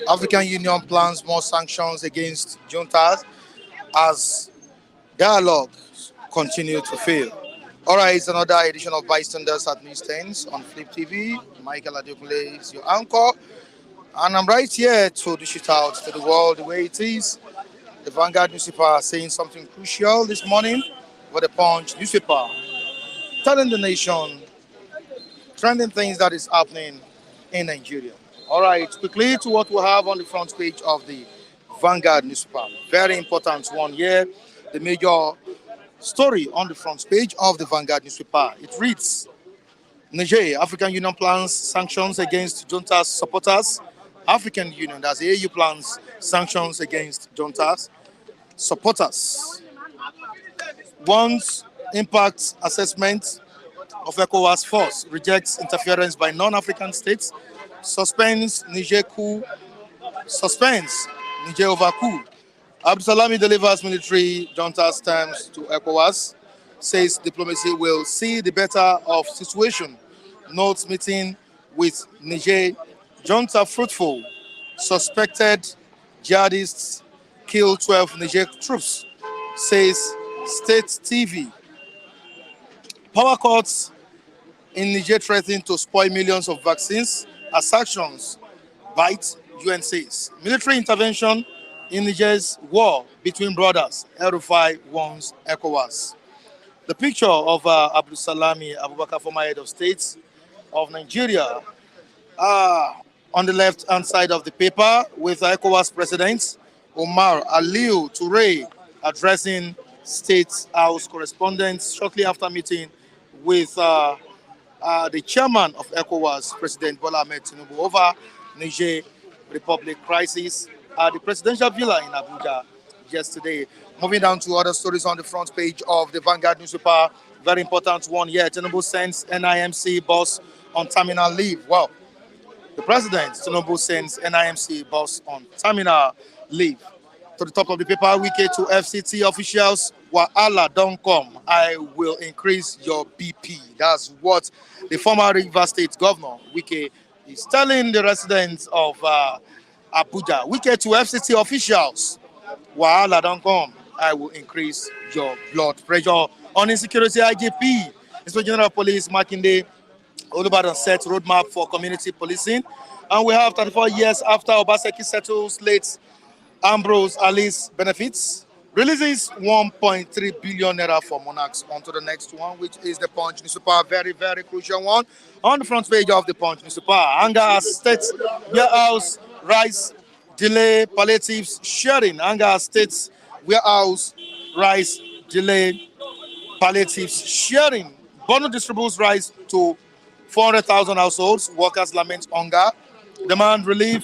African Union plans more sanctions against juntas as dialogue continue to fail. All right, it's another edition of Bystanders at Newsstands on Flip TV. Michael Adekunle is your anchor, and I'm right here to dish it out to the world the way it is. The Vanguard newspaper saying something crucial this morning with the Punch newspaper, telling the nation trending things that is happening in Nigeria. All right, quickly to what we have on the front page of the Vanguard newspaper. Very important one here. The major story on the front page of the Vanguard newspaper. It reads, Niger, African Union plans sanctions against junta's supporters. African Union, that's the AU plans sanctions against junta's supporters. One's impact assessment of ECOWAS force rejects interference by non-African states, suspends Niger over coup. Abdulsalami delivers military junta's terms to ECOWAS, says diplomacy will see the better of situation. Notes meeting with Niger junta fruitful. Suspected jihadists kill 12 Niger troops, says State TV. Power cuts in Niger threaten to spoil millions of vaccines as sanctions bite, UN says. Military intervention in Niger's war between brothers, El-Rufai warns ECOWAS. The picture of Abdulsalami Abubakar, former head of state of Nigeria, on the left-hand side of the paper with ECOWAS President Omar Aliu Toure addressing State House correspondents shortly after meeting with the chairman of ECOWAS, President Bola Ahmed Tinubu, over Niger Republic crisis at the presidential villa in Abuja yesterday. Moving down to other stories on the front page of the Vanguard newspaper, very important one here. Tinubu sends NIMC boss on terminal leave. Well, the president, Tinubu, sends NIMC boss on terminal leave. To the top of the paper, Wike to FCT officials, Wahala don't come. I will increase your BP. That's what the former Rivers State governor, Wike, is telling the residents of Abuja. Wike to FCT officials, Wahala don't come. I will increase your blood pressure. On insecurity, IGP, Inspector General of Police, Makinde, Olubadan set roadmap for community policing. And we have 34 years after Obaseki settles late Ambrose Ali's benefits, releases 1.3 billion naira for monarchs. On to the next one, which is the Punch newspaper. Very, very crucial one. On the front page of the Punch newspaper, anger as states warehouse rice delay palliatives sharing. Anger as states warehouse rice delay palliatives sharing. Bono distributes rice to 400,000 households. Workers lament hunger. Demand relief.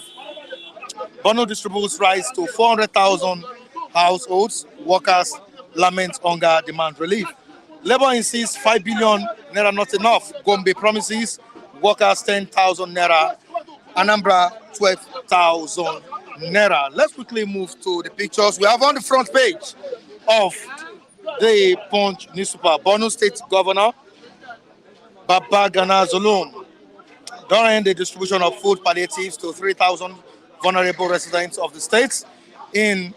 Bono distributes rice to 400,000 households. Workers lament hunger, demand relief. Labour insists 5 billion naira not enough. Gombe promises workers 10,000 naira. Anambra 12,000 naira. Let's quickly move to the pictures we have on the front page of the Punch newspaper. Borno State Governor Baba Gana Zulum, during the distribution of food palliatives to 3,000 vulnerable residents of the state in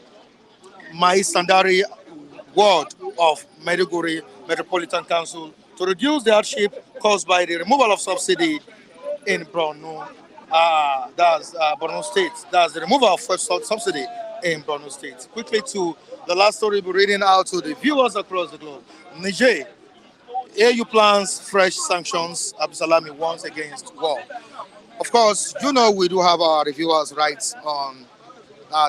Mai Sandari ward of Maiduguri Metropolitan Council to reduce the hardship caused by the removal of subsidy in Borno. That's Borno State. That's the removal of first subsidy in Borno State. Quickly to the last story we're reading out to the viewers across the globe. Niger, AU plans fresh sanctions. Abdulsalami warns against war. Of course, you know we do have our reviewers' rights on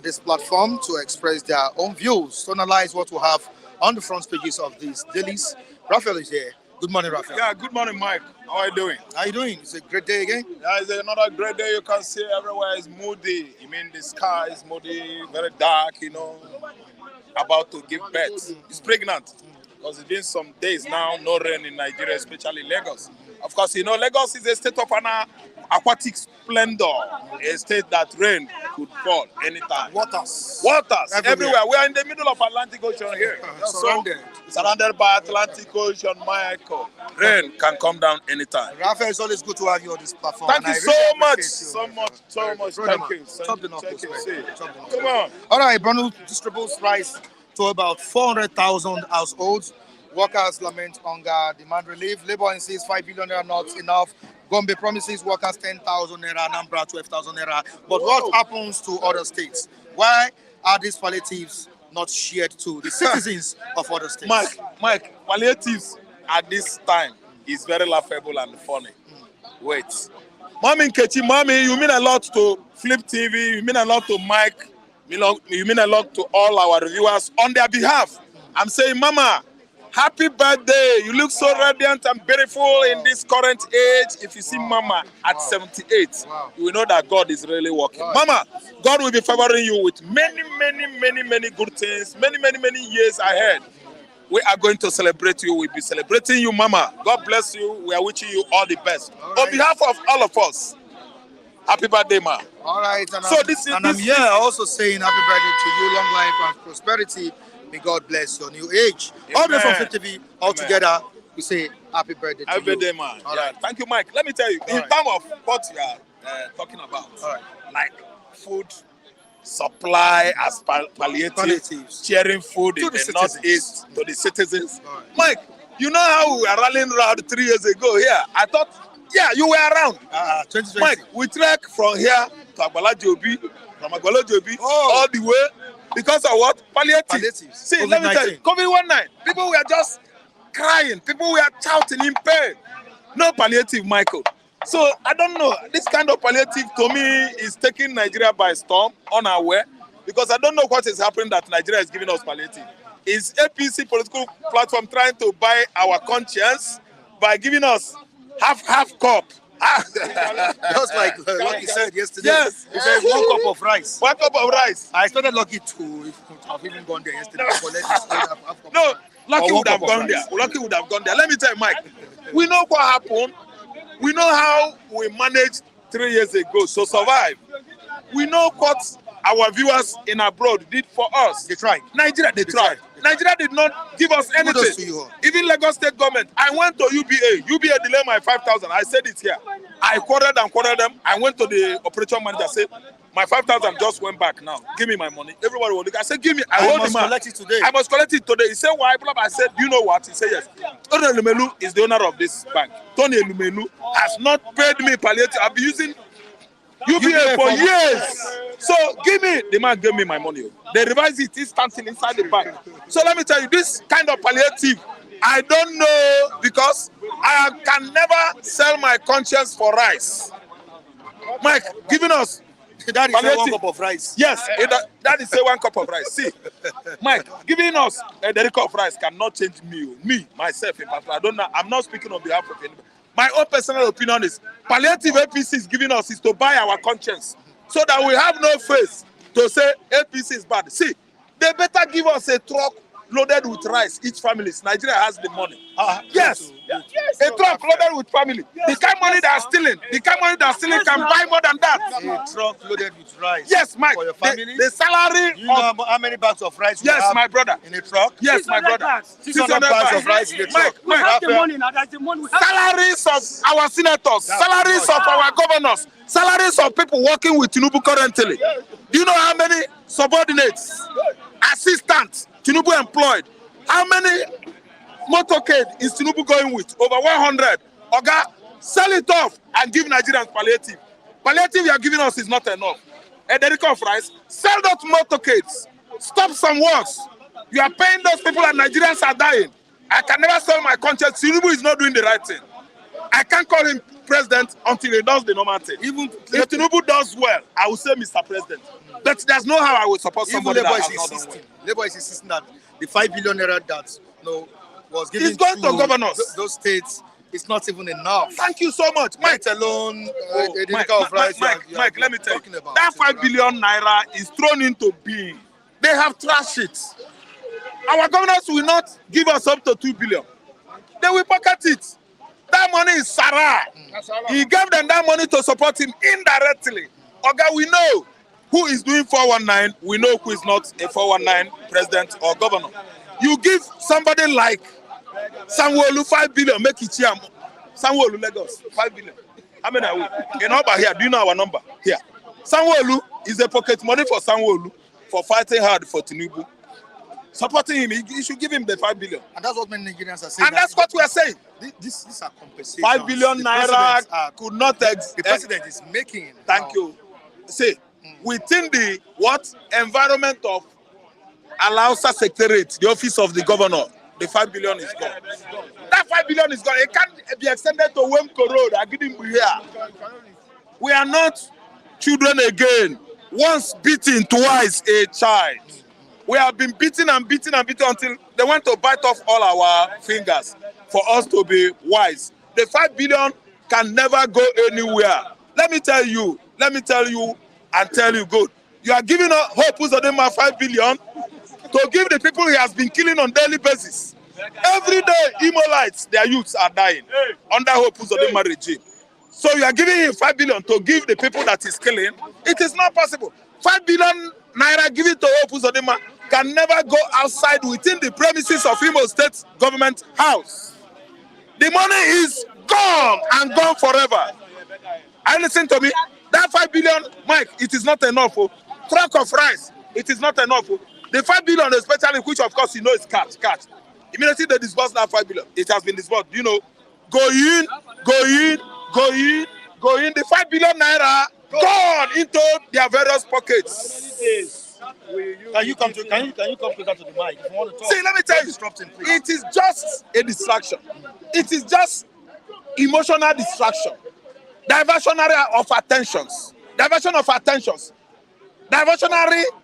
this platform to express their own views, to analyze what we have on the front pages of these dailies. Raphael is here. Good morning, Raphael. Yeah, good morning, Mike. How are you doing? How are you doing? It's a great day again. Yeah, it's another great day. You can see everywhere is moody. I mean, the sky is moody, very dark, about to give birth. It's pregnant. Because it's been some days now, no rain in Nigeria, especially Lagos. Of course, you know, Lagos is a state of an aquatic splendor, a state that rain could fall anytime. Waters. Everywhere. We are in the middle of Atlantic Ocean here. Surrounded by Atlantic Ocean, Michael. Rain can come down anytime. Raphael, it's always good to have you on this platform. Thank you I so really much. appreciate So much. Brother, Thank you. Chop the knuckles, Check man. it. Chop the knuckles. Come on. All right, Bruno distributes rice to about 400,000 households. Workers lament hunger, demand relief. Labour insists 5 billion naira not enough. Gombe promises workers 10,000 naira, Anambra 12,000 naira. But what happens to other states? Why are these palliatives not shared to the citizens of other states? Mike, palliatives at this time is very laughable and funny. Wait. Mommy Nkechi, mommy, you mean a lot to Flip TV, you mean a lot to Mike, you mean a lot to all our reviewers. On their behalf, I'm saying, Mama, happy birthday. You look so radiant and beautiful in this current age. If you see Mama at 78, you will know that God is really working. Mama, God will be favoring you with many good things, many years ahead. We are going to celebrate you. We'll be celebrating you, Mama. God bless you. We are wishing you all the best. On behalf of all of us, happy birthday, Ma. All right. And So I'm here also saying happy birthday to you, long life and prosperity. May God bless your new age. Amen. All the way from Flip TV, all together, we say happy birthday to you. Happy birthday, man. All Yeah. right. Thank you, Mike. Let me tell you, in terms of what you are talking about, like food supply as palliatives, sharing food in the northeast to the citizens. Mike, you know how we were rallying around 3 years ago here? I thought, yeah, you were around. 2020. Mike, we trek from here to Agbala Jobi, from Agbala Jobi all the way because of what? Palliatives. See, let me tell you, COVID-19, people were just crying, people were shouting in pain. No palliative, Michael. So I don't know. This kind of palliative to me is taking Nigeria by storm, unaware, because I don't know what is happening that Nigeria is giving us palliative. Is APC political platform trying to buy our conscience by giving us half cup? Just like Lucky said yesterday. Yes. He said 1 cup of rice. 1 cup of rice. I started Lucky too. If we have even gone there yesterday. No, Lucky would have gone there. Lucky would have gone there. Let me tell you, Mike, we know what happened. We know how we managed 3 years ago to survive. We know what our viewers in abroad did for us. They tried. Nigeria, they tried. Nigeria did not give us anything. Even Lagos state government. I went to UBA. UBA delayed my 5,000. I said it here. I quarreled them. I went to the operation manager. Said, my 5,000 just went back now. Give me my money. Everybody will look. I said, give me. I must collect it today. I must collect it today. He said, why? I said, you know what? He said, yes. Tony Elumelu is the owner of this bank. Tony Elumelu has not paid me palliative. I've been using UBA for years. So give me. The man gave me my money. They revised it instantly inside the bank. So let me tell you, this kind of palliative, I don't know, because I can never sell my conscience for rice. Mike, giving us that is 1 cup of rice. Yes, that is 1 cup of rice. See, Mike, giving us a cup of rice cannot change me, myself in particular. I don't know. I'm not speaking on behalf of anybody. My own personal opinion is palliative APC is giving us is to buy our conscience, so that we have no face to say APC is bad. See, they better give us a truck loaded with rice. Each family, Nigeria has the money. Yes, a truck loaded with family. The kind of money they are stealing, can buy more than that. A truck loaded with rice. Yes, Mike. For your family. The salary. You know how many bags of rice? Yes, have my brother. In a truck. Yes, my brother. 600 bags of rice in a truck. We have the money now. That's the money. Salaries of our senators, salaries of our governors, salaries of people working with Tinubu currently. Do you know how many subordinates, assistants Tinubu employed? How many motorcade is Tinubu going with? Over 100. Oga, sell it off and give Nigerians palliative. Palliative you are giving us is not enough. A dedicated of rice, sell those motorcades. Stop some wars. You are paying those people and Nigerians are dying. I can never sell my conscience. Tinubu is not doing the right thing. I can't call him president until he does the normal thing. Even if Tinubu does well, I will say Mr. President. But there's no how I will support somebody that has not done well. Labour is insisting that the 5 billion naira that was given it's going to governors. Those states, it's not even enough. Thank you so much, Mike. Alone, Mike, let me tell you, that 5 billion naira is thrown into being. They have trashed it. Our governors will not give us up to 2 billion. They will pocket it. That money is Sarah. He gave them that money to support him indirectly. Okay, we know who is doing 419. We know who is not a 419 president or governor. You give somebody like Sanwo-Olu 5 billion, make it here. Sanwo-Olu Lagos, 5 billion. How many are we? In Oba here, do you know our number? Here. Sanwo-Olu is a pocket money for Sanwo-Olu for fighting hard for Tinubu. Supporting him, you should give him the 5 billion. And that's what many Nigerians are saying. And that's what we are saying. These are compensations. 5 billion naira could not the president is making. Thank you. See, within the environment of Alausa Secretariat, the office of the governor, the 5 billion is gone. That 5 billion is gone. It can't be extended to Wemko Road. I didn't be here. We are not children again. Once beaten, twice a child. We have been beaten and beaten and beaten until they want to bite off all our fingers for us to be wise. The 5 billion can never go anywhere. Let me tell you and tell you good. You are giving Hope Uzodinma 5 billion to give the people he has been killing on daily basis. Every day, Imolites, their youths are dying under Hope Uzodinma regime. So you are giving him 5 billion to give the people that he's killing. It is not possible. 5 billion naira given to Hope Uzodinma can never go outside within the premises of Imo State government house. The money is gone and gone forever. And listen to me, that 5 billion, Mike, it is not enough. Oh. Truck of rice, it is not enough. Oh. The 5 billion especially, which of course you know is cash. Immediately they disburse that 5 billion, it has been disbursed. You know, go in. The 5 billion naira gone into their various pockets. Can you come closer to the mic? If you want to talk. See, let me tell you, it is just a distraction. It is just emotional distraction. Diversionary of attentions. Diversionary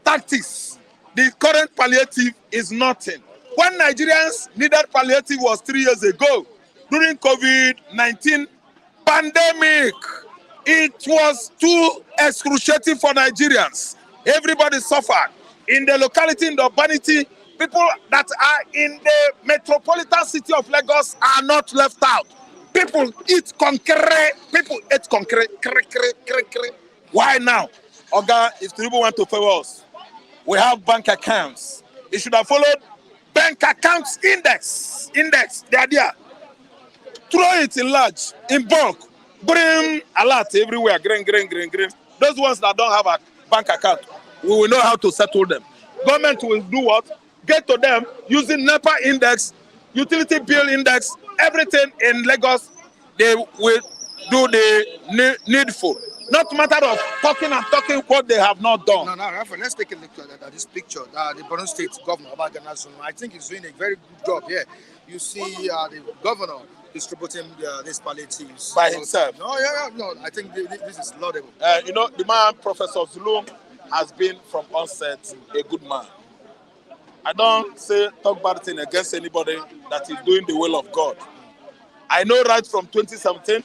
tactics. The current palliative is nothing. When Nigerians needed palliative was 3 years ago, during COVID-19 pandemic. It was too excruciating for Nigerians. Everybody suffered. In the locality, in the urbanity, people that are in the metropolitan city of Lagos are not left out. People eat concrete. Why now? Oga, if Tinubu want to favor us, we have bank accounts. It should have followed bank accounts index. They are there. Throw it in large, in bulk. Bring a lot everywhere. Green. Those ones that don't have a bank account, we will know how to settle them. Government will do what? Get to them using NEPA index, utility bill index, everything in Lagos. They will do the needful. Not matter of talking what they have not done. No, Rafa, let's take a look at this picture. The Borno State Governor, I think he's doing a very good job here. You see the governor distributing these palliatives by himself. No, I think this is laudable. The man, Professor Zulum, has been from onset a good man. I don't talk bad thing against anybody that is doing the will of God. I know right from 2017,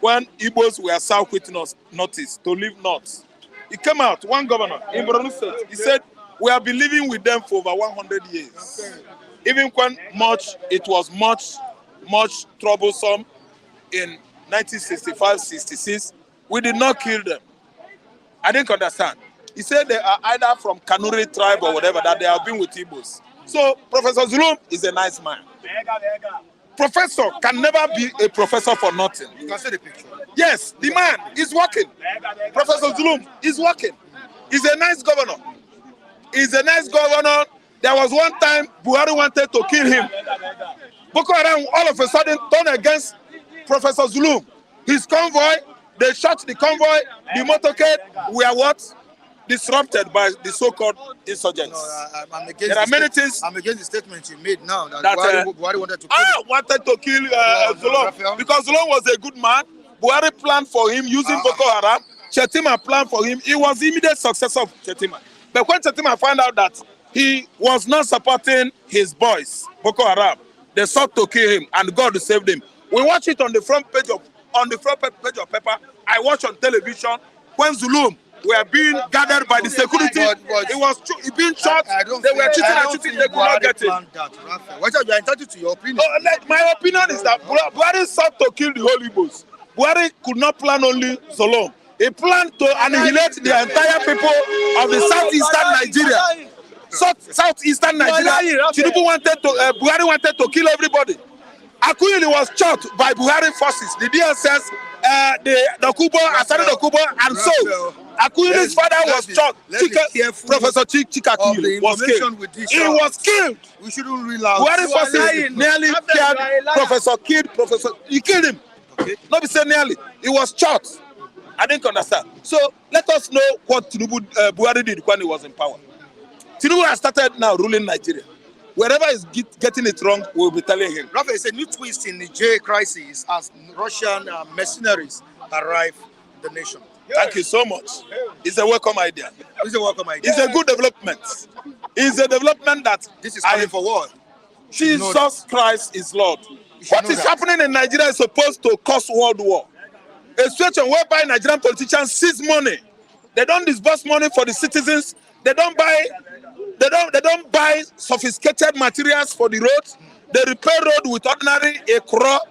when Igbos were south with notice to leave north, he came out, one governor in Borno State, he said, we have been living with them for over 100 years. Even when it was much troublesome in 1965-66, we did not kill them. I didn't understand. He said they are either from Kanuri tribe or whatever, that they have been with Igbos. So Professor Zulum is a nice man. Professor can never be a professor for nothing. You can see the picture. Yes, the man is working. Professor Zulum is working. He's a nice governor. There was one time Buhari wanted to kill him. Boko Haram all of a sudden turned against Professor Zulum. His convoy, they shot the convoy, the motorcade were what? Disrupted by the so-called insurgents. No, I'm against there are many things. I'm against the statement you made now that Buhari wanted to kill Zulum because Zulum was a good man. Buhari planned for him using Boko Haram. Shetima planned for him. He was the immediate successor of Shetima. But when Shetima found out that he was not supporting his boys, Boko Haram, they sought to kill him, and God saved him. We watch it on the front page of paper. I watch on television when Zulum were being gathered by the security. It was being shot. They were cheating and cheating. They could not get it. What are you entitled to your opinion? My opinion is that Buhari sought to kill the whole Igbos. Buhari could not plan only Solon. He planned to annihilate the entire people of the southeastern Nigeria. Southeastern Nigeria. Buhari wanted to kill everybody. Akuyili was shot by Buhari forces, the DSS, the Kubo, Asari the Kubo, and so Akuyili's father was shot. Professor Chika Akuyili was killed. He was killed. We shouldn't realize. Buhari forces nearly killed Professor. He killed him. Okay. Not be say nearly. He was shot. I didn't understand. So let us know what Buhari did when he was in power. Tinubu has started now ruling Nigeria. Wherever he's getting it wrong, we'll be telling him. Rafa, it's a new twist in the Niger crisis as Russian mercenaries arrive in the nation. Thank you so much. It's a welcome idea. It's a welcome idea. It's a good development. It's a development that this is coming for what? Jesus Christ is Lord. What is happening in Nigeria is supposed to cause world war. A situation whereby Nigerian politicians seize money. They don't disburse money for the citizens. They don't buy sophisticated materials for the roads. They repair road with ordinary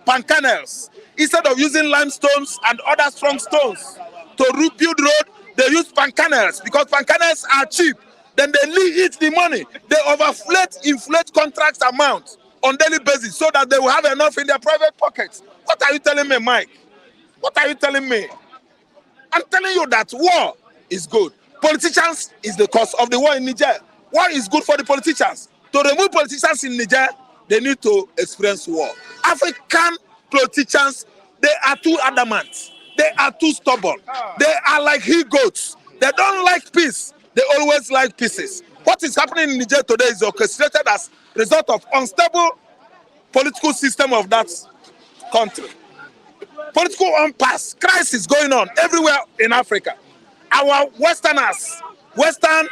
pancanels. Instead of using limestones and other strong stones to rebuild road, they use pancanels because pancanels are cheap. Then they eat the money. They inflate contracts amount on daily basis so that they will have enough in their private pockets. What are you telling me, Mike? What are you telling me? I'm telling you that war is good. Politicians is the cause of the war in Niger. War is good for the politicians. To remove politicians in Niger, they need to experience war. African politicians, they are too adamant. They are too stubborn. They are like he-goats. They don't like peace. They always like pieces. What is happening in Niger today is orchestrated as a result of unstable political system of that country. Political impasse, crisis going on everywhere in Africa. Our Westerners, Western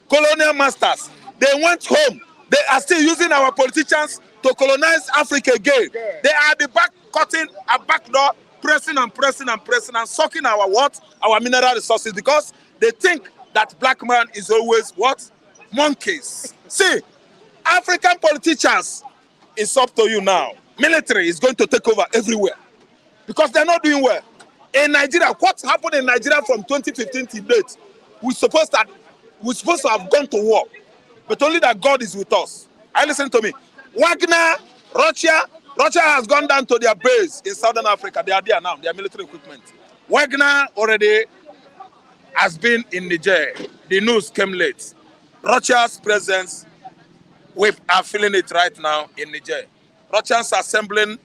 colonial masters, they went home. They are still using our politicians to colonize Africa again. They are the back cutting a back door, pressing and sucking our what? Our mineral resources because they think that black man is always what? Monkeys. See, African politicians, it's up to you now. Military is going to take over everywhere because they're not doing well. In Nigeria, what happened in Nigeria from 2015 to date? We're supposed to have gone to war, but only that God is with us. Listen to me. Wagner, Russia has gone down to their base in Southern Africa. They are there now, their military equipment. Wagner already has been in Niger. The news came late. Russia's presence, we are feeling it right now in Niger. Russians are assembling,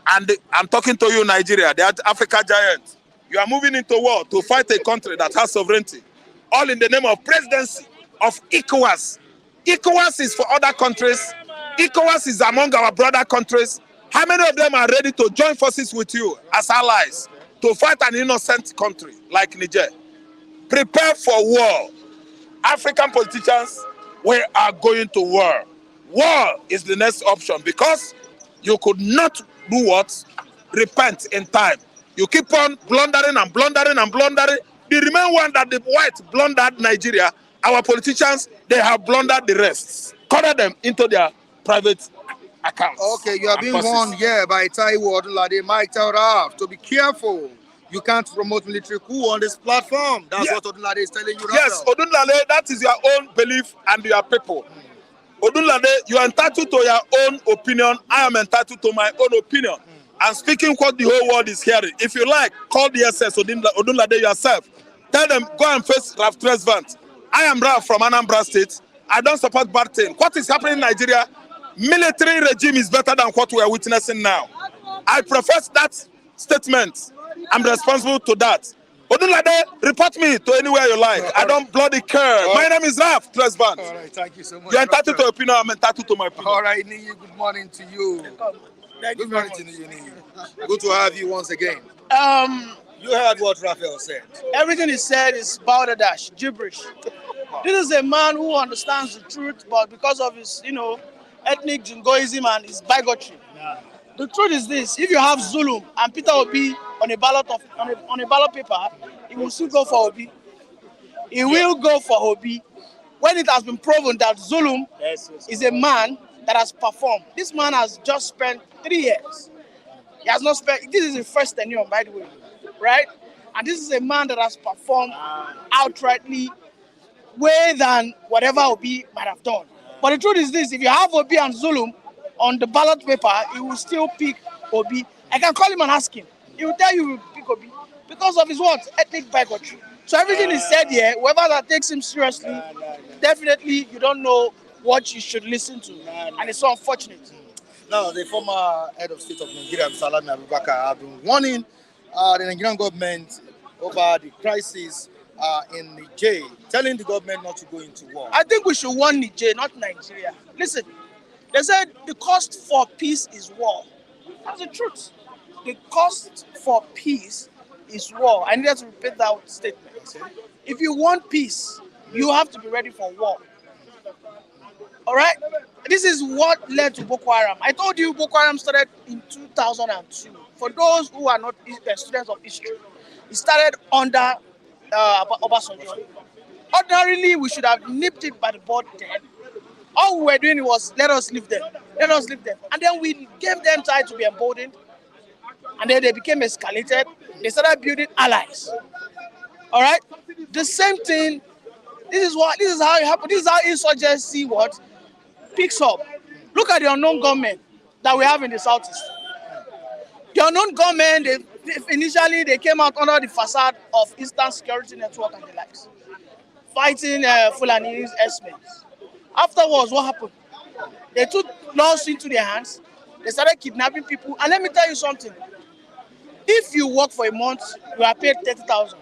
and I'm talking to you, Nigeria, the Africa giant. You are moving into war to fight a country that has sovereignty, all in the name of presidency of ECOWAS. ECOWAS is for other countries. ECOWAS is among our brother countries. How many of them are ready to join forces with you as allies to fight an innocent country like Niger? Prepare for war. African politicians, we are going to war. War is the next option because you could not do what? Repent in time. You keep on blundering and blundering and blundering. The remaining one that the white blundered Nigeria, our politicians, they have blundered the rest. Corner them into their private accounts. Okay, you are being warned here by Taiwo Odunlade, Mike Tauraf, to be careful. You can't promote military coup on this platform. That's what Odunlade is telling you right Yes, now. Odunlade, that is your own belief and your people. Odunlade, you are entitled to your own opinion. I am entitled to my own opinion. I'm speaking what the whole world is hearing. If you like, call the SS Odunlade yourself. Tell them, go and face Ralph Tresvant. I am Ralph from Anambra State. I don't support bad thing. What is happening in Nigeria? Military regime is better than what we are witnessing now. I profess that statement. I'm responsible to that. Odunlade, report me to anywhere you like. I don't bloody care. My name is Ralph Tresvant. All right, thank you so much. You're entitled to your opinion. I'm entitled to my opinion. All right, Niyi, good morning to you. Good morning to you, Niyi. Good to have you once again. You heard what Raphael said. Everything he said is balderdash, gibberish. This is a man who understands the truth, but because of his, ethnic jingoism and his bigotry. Yeah. The truth is this: if you have Zulum and Peter Obi on a ballot paper, he will still go for Obi. he will go for Obi when it has been proven that Zulum is a man that has performed. This man has just spent 3 years. He has not spent, this is his first tenure, by the way, right? And this is a man that has performed outrightly way than whatever Obi might have done. But the truth is this, if you have Obi and Zulum on the ballot paper, he will still pick Obi. I can call him and ask him. He will tell you he will pick Obi because of his what? Ethnic bigotry. So everything is said here, whoever that takes him seriously, definitely you don't know what you should listen to. And it's so unfortunate. Now, the former head of state of Nigeria, Salami Abubakar, have been warning the Nigerian government over the crisis in Niger, telling the government not to go into war. I think we should warn Niger, not Nigeria. Listen, they said the cost for peace is war. That's the truth. The cost for peace is war. I needed to repeat that statement. If you want peace, you have to be ready for war. All right? This is what led to Boko Haram. I told you Boko Haram started in 2002. For those who are not students of history, it started under Obasanjo. Ordinarily, we should have nipped it by the bud then. All we were doing was let us leave them. Let us leave them. And then we gave them time to be emboldened. And then they became escalated. They started building allies. All right? The same thing. This is how it happened. This is how insurgency picks up. Look at the unknown gunmen that we have in the southeast. The unknown gunmen, initially they came out under the facade of Eastern Security Network and the likes, fighting Fulani's herdsmen. Afterwards, what happened? They took laws into their hands. They started kidnapping people. And let me tell you something. If you work for a month, you are paid 30,000.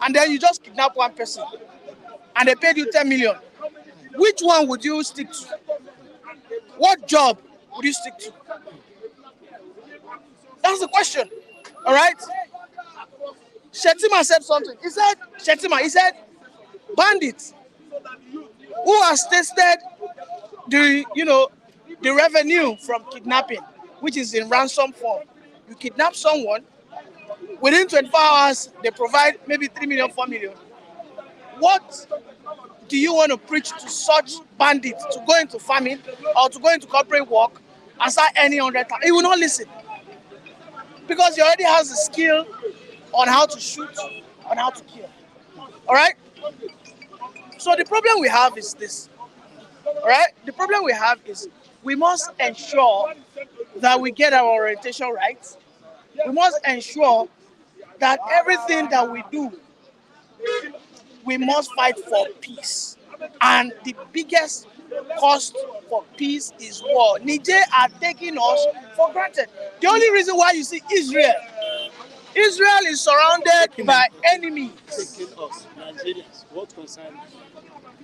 And then you just kidnap one person. And they paid you 10 million. Which one would you stick to? What job would you stick to? That's the question. All right? Shetima said something. He said, bandits who has tasted the revenue from kidnapping, which is in ransom form. You kidnap someone, within 24 hours, they provide maybe 3 million, 4 million. What do you want to preach to such bandits to go into farming or to go into corporate work and start earning 100,000? He will not listen. Because he already has the skill on how to shoot, on how to kill. All right? So the problem we have is this. All right? The problem we have is we must ensure that we get our orientation right. We must ensure that everything that we do, we must fight for peace. And the biggest cost for peace is war. Niger are taking us for granted. The only reason why you see Israel is surrounded by enemies. Taking us, Nigerians, what concern?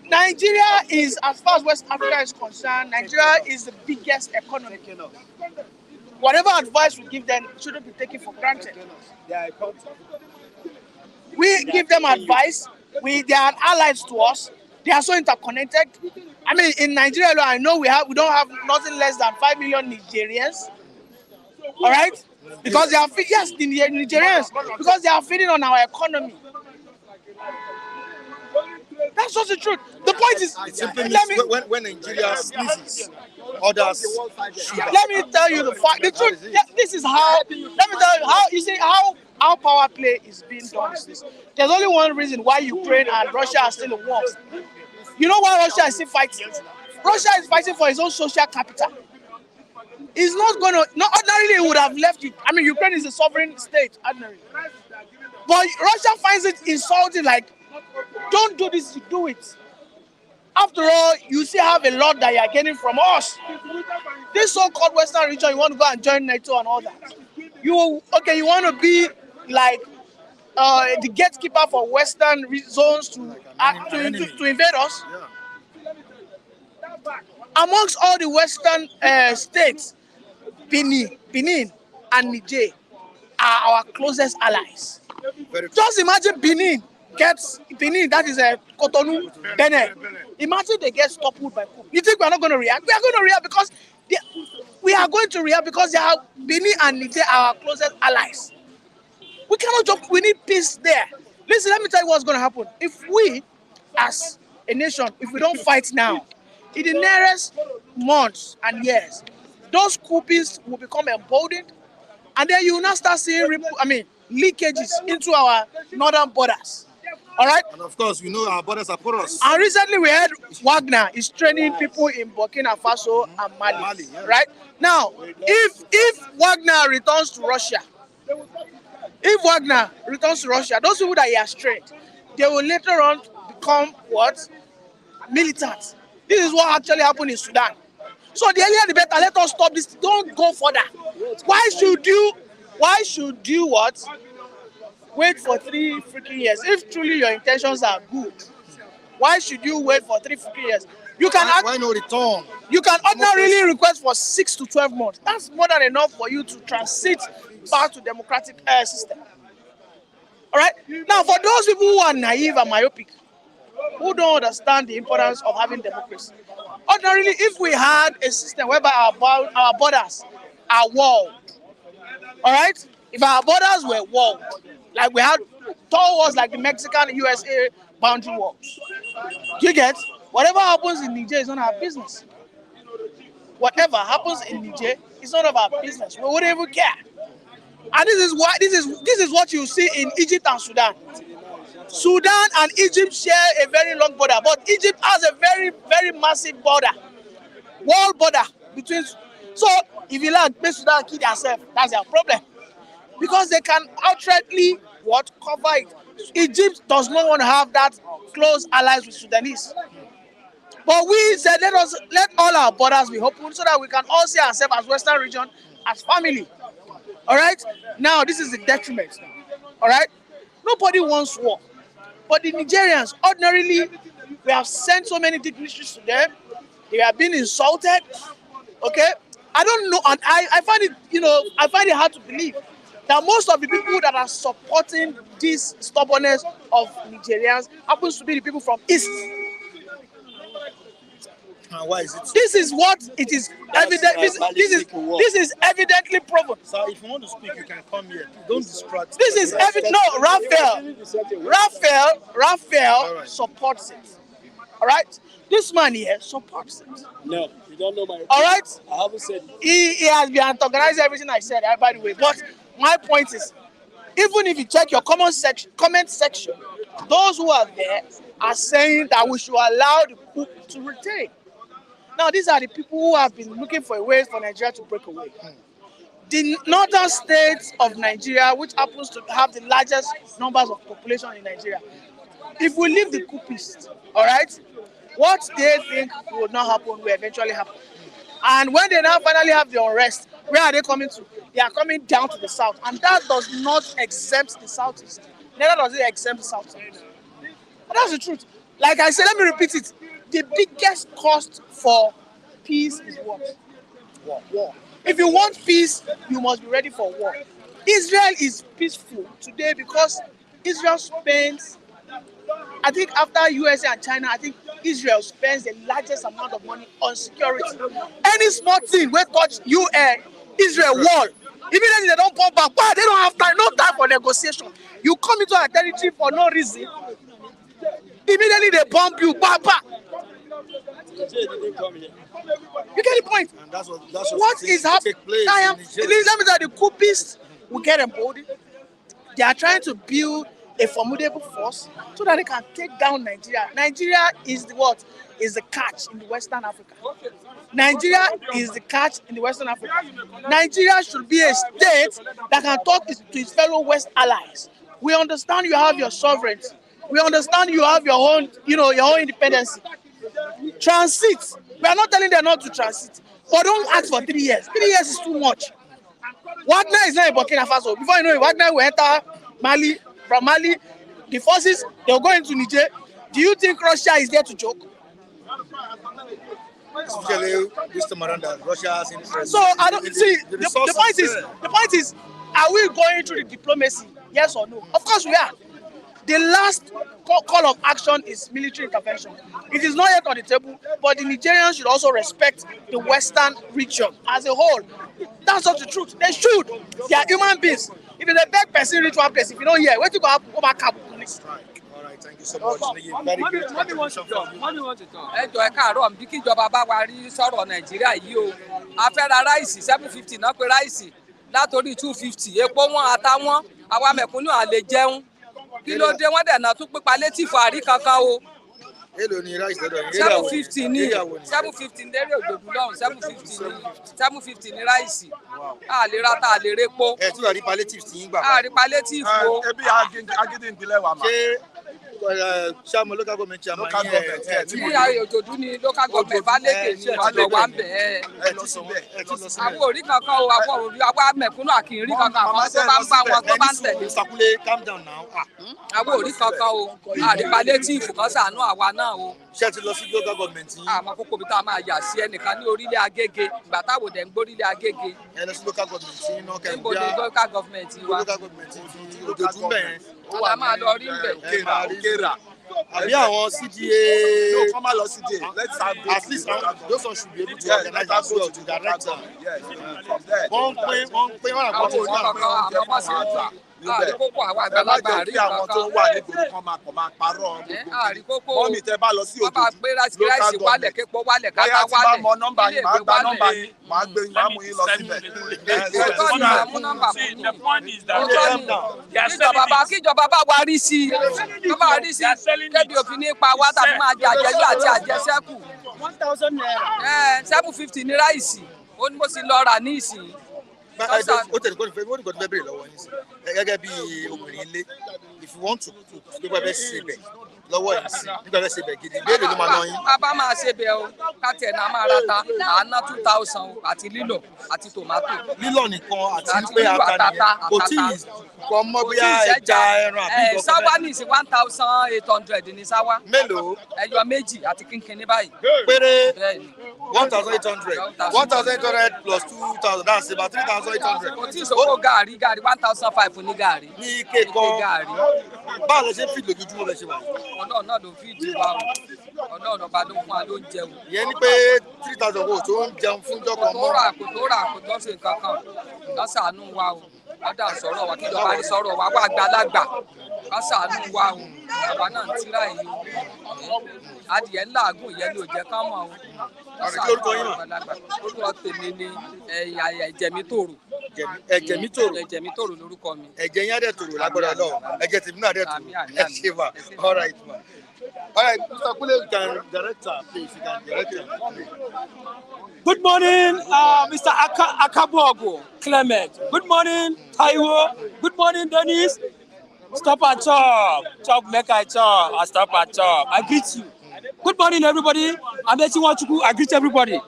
Nigeria is, as far as West Africa is concerned, Nigeria is the biggest economy. Whatever advice we give them shouldn't be taken for granted. We give them advice. They are allies to us. They are so interconnected. I mean, in Nigeria, I know we don't have nothing less than 5 million Nigerians. All right, because they are the Nigerians, because they are feeding on our economy. That's just the truth. The point is, when Nigeria sneezes, others shoot. Let me tell you the fact. The truth. This is how. Let me tell you how. You see how power play is being done. Is this? There's only one reason why Ukraine and Russia are still in war. You know why Russia is still fighting? Russia is fighting for its own social capital. It's not going to. Not ordinarily, it would have left it. I mean, Ukraine is a sovereign state, ordinarily. But Russia finds it insulting. Like, don't do this. You do it. After all, you still have a lot that you are getting from us. This so-called Western region, you want to go and join NATO and all that. You want to be like the gatekeeper for Western zones to invade us. Amongst all the Western states, Benin and Niger are our closest allies. Just imagine Benin, that is a Cotonou, Benin. Imagine they get toppled by coup. You think we are not going to react? We are going to react because Benin and Niger are our closest allies. We cannot jump. We need peace there. Listen, let me tell you what's going to happen. If we, as a nation, if we don't fight now, in the nearest months and years, those coupists will become emboldened, and then you will now start seeing, leakages into our northern borders. All right. And of course, we know our borders are porous. And recently we heard Wagner is training people in Burkina Faso and Mali. Yeah. Right now, if Wagner returns to Russia, those people that he has trained, they will later on become what? Militants. This is what actually happened in Sudan. So the earlier the better. Let us stop this. Don't go further. Why should you what? Wait for 3 freaking years. If truly your intentions are good, why should you wait for 3 freaking years? You can Why no return? You can ordinarily request for 6 to 12 months. That's more than enough for you to transit back to democratic system. All right. Now, for those people who are naive and myopic, who don't understand the importance of having democracy, ordinarily, if we had a system whereby our borders are walled, all right, if our borders were walled, like we had tall walls like the Mexican-USA boundary walls, you get, whatever happens in Niger is none of our business. Whatever happens in Niger is none of our business. We wouldn't even care. And this is what you see in Egypt and Sudan. Sudan and Egypt share a very long border, but Egypt has a very, very massive border, wall border between. So if you like, make Sudan kill themselves, that's their problem, because they can outrightly cover it. Egypt does not want to have that close allies with Sudanese. But we said let all our borders be open so that we can all see ourselves as Western region, as family. All right. Now this is the detriment. All right. Nobody wants war, but the Nigerians, ordinarily, we have sent so many dignitaries to them. They have been insulted. Okay. I don't know, and I find it hard to believe that most of the people that are supporting this stubbornness of Nigerians happens to be the people from East. Why is it? This is what it is evident. This is evidently proven. So if you want to speak, you can come here. Don't distract. This is evident. No, Raphael supports it. All right. This man here supports it. No, you don't know my opinion. All right. I haven't said it. He has been antagonizing everything I said, by the way. But my point is, even if you check your comment section, those who are there are saying that we should allow the coup to retain. Now, these are the people who have been looking for a way for Nigeria to break away. The northern states of Nigeria, which happens to have the largest numbers of population in Nigeria, if we leave the coupists, all right, what they think will not happen will eventually happen. And when they now finally have the unrest, where are they coming to? They are coming down to the south. And that does not exempt the southeast. Neither does it exempt the south. And that's the truth. Like I said, let me repeat it. The biggest cost for peace is what? War. If you want peace, you must be ready for war. Israel is peaceful today because Israel spends, I think after USA and China, I think Israel spends the largest amount of money on security. Any small thing wey touch Israel wall, immediately they don't pump back. Why? They don't have time, no time for negotiation. You come into our territory for no reason, immediately they bomb you. You get the point? And that's what is happening? Let me tell you, the coupists will get emboldened. They are trying to build a formidable force so that they can take down Nigeria. Nigeria is the catch in the Western Africa. Nigeria is the catch in the Western Africa. Nigeria should be a state that can talk to its fellow West allies. We understand you have your sovereignty. We understand you have your own, your own independence. Transit. We are not telling them not to transit, but don't ask for 3 years. 3 years is too much. Wagner is not in Burkina Faso. Before you know it, Wagner will enter Mali. From Mali, the forces, they'll go into Niger. Do you think Russia is there to joke? Especially this time around that Russia has interest. So I don't see. The point is, are we going through the diplomacy? Yes or no? Of course we are. The last call of action is military intervention. It is not yet on the table, but the Nigerians should also respect the Western region as a whole. That's not the truth. They should. They are human beings. If they beg person reach one place, if you don't hear, what you go happen? Go back. strike. All right, thank you so much. Very great contribution from you. ẹjọ ẹ káàárọ̀ bí kíjọba bá wa rí sọ̀rọ̀ nàìjíríà yìí o a fẹ́ ra ráìsì 750 náà pé ráìsì látòrí 250 epo wọn ata wọn àwa mẹ̀kúnnù à lè jẹun kí ló dé wọ́n dẹ̀ náà tún pé palétífù àrí kankan o. Èló ni rice lọ́dọ̀ yín? 750 ní 750 lérí òjòjú lọ́hùn 750 ní ráìsì a lè ra tá a lè repo. Ẹ tí wàá rí palliatives tí yín gbà. a rí palétífù o. Ebi agídí ìpínlẹ̀ wa ma. Ṣé Ṣàmù local government chairman yẹn ní òjòjú ni local government bá lékè ní ọ̀dọ̀ wa ń bẹ̀ ẹ́. àwọn òrí kankan o àwọn òrí àwa mẹ̀kúnnù àkìrí kankan àwọn tó bá ń bá wọn tó bá ń tẹ̀lé. Sakule, calm down now. àwọn òrí kankan o a rí palétífù kan ṣàánú àwa náà o. Ṣé ti lọ sí local government yín? àmọ́ kókó bí tá a máa yà sí ẹnìkan ní orílẹ̀ Agége ìgbà táwọn òdẹ̀ ń gbórílẹ̀ Agége. Ẹ lọ sí local government yín náà kẹ́ níbo ni local government wa. local government yín fi òjòjú bẹ̀. a máa lọ rí bẹ̀. Okera. Àbí àwọn CDA. No, come on, CDA. Let's have At least those ones should be able to organize as well to direct them. Wọ́n pín wọn àwọn òrí kankan àmọ́ bá ṣe ń tà àríkókò àwọn àgbàlagbà àrí kí àwọn tó wà nígboro kan máa parọ́. àríkókò Mọ́mì tẹ bá lọ sí wọ́n bá gbé ráìsì wálẹ̀ képo wálẹ̀ káká bóyá tí bá mọ nọ́mbà wálẹ̀ yín máa gba nọ́mbà yín máa gbé yín máa mú yín lọ síbẹ̀. ọjọ́ ni màá mú nọ́mbà fún yín ọjọ́ ni kíjọba bá wa rí sí i bá wa rí sí i kébi òfin nípa wa tàbí máa jẹ àjẹjù àti àjẹsẹ́kù 1,000 naira. 750 ní ráìsì ó ní mo sì lọ rà ní ìsìn. ó tẹ̀lé kọ́ni fẹ́ bẹ̀rẹ̀ lọ́wọ́ yín sí gẹ́gẹ́ bí obìnrin ilé if you want to nígbà bẹ́ẹ̀ ṣe bẹ̀ lọ́wọ́ yín sí nígbà bẹ́ẹ̀ ṣe bẹ̀ gidi ìbéèrè ló máa ná yín. a bá máa ṣe bẹ̀ o káàtì ẹ̀ náà máa ra ta àná 2,000 àti lílọ̀ àti tòmátò. lílọ̀ nìkan àti pé ata nìyẹn kò tí ì kọ́ mọ́ bóyá ẹja ẹran àbí ìgbọ̀kọ̀ sáwá ní ìsìn 1,800 ní sáwá. mélòó. ẹyọ méjì àti kínkín ní báyìí. péré bẹ́ẹ̀ni. 1,800 1,800 plus 2,000 that's about 3,800. kò tí ì sọ́kò gàrí 1,500 ní gàrí. ní ike kan gàrí. báwo lè ṣe ń fi lójoojúmọ́ bẹ́ẹ̀ ṣe wà. ọ̀nà náà ló fi ìdí wa o ọ̀nà ọ̀nà bá ló fún wa ló ń jẹun. ìyẹn ni pé 3,000 wo tó ń jẹun fún jọkọ̀ mọ́. kò tó ṣe nǹkan kan lọ́sàánú wa o lọ́dà sọ̀rọ̀ wa kíjọba ní sọ̀rọ̀ wa wà àgbàlagbà lọ́sàánú wa o àwa náà ń tíra èyí o adìyẹ ńlá àgùn yẹn ni ò jẹ́ ká mọ̀ o lọ́sàánú wa àgbàlagbà orúkọ tèmi ni ẹ̀jẹ̀ mi tòrò. ẹ̀jẹ̀ mi tòrò. ẹ̀jẹ̀ mi tòrò lórúkọ mi. ẹ̀jẹ̀ yín á dẹ̀ tòrò lágbára náà ẹ̀jẹ̀ tèmi náà dẹ̀ tòrò ẹ ṣe ma all right ma. All right, Mr. Kule, you can direct her, please. You can direct her. Good morning, Mr. Akabogo Clement. Good morning, Taiwo. Good morning, Dennis. Stop and chop. Chop, make I chop. I stop and chop. I greet you. Good morning, everybody. I'm Etiwachuku. I greet everybody.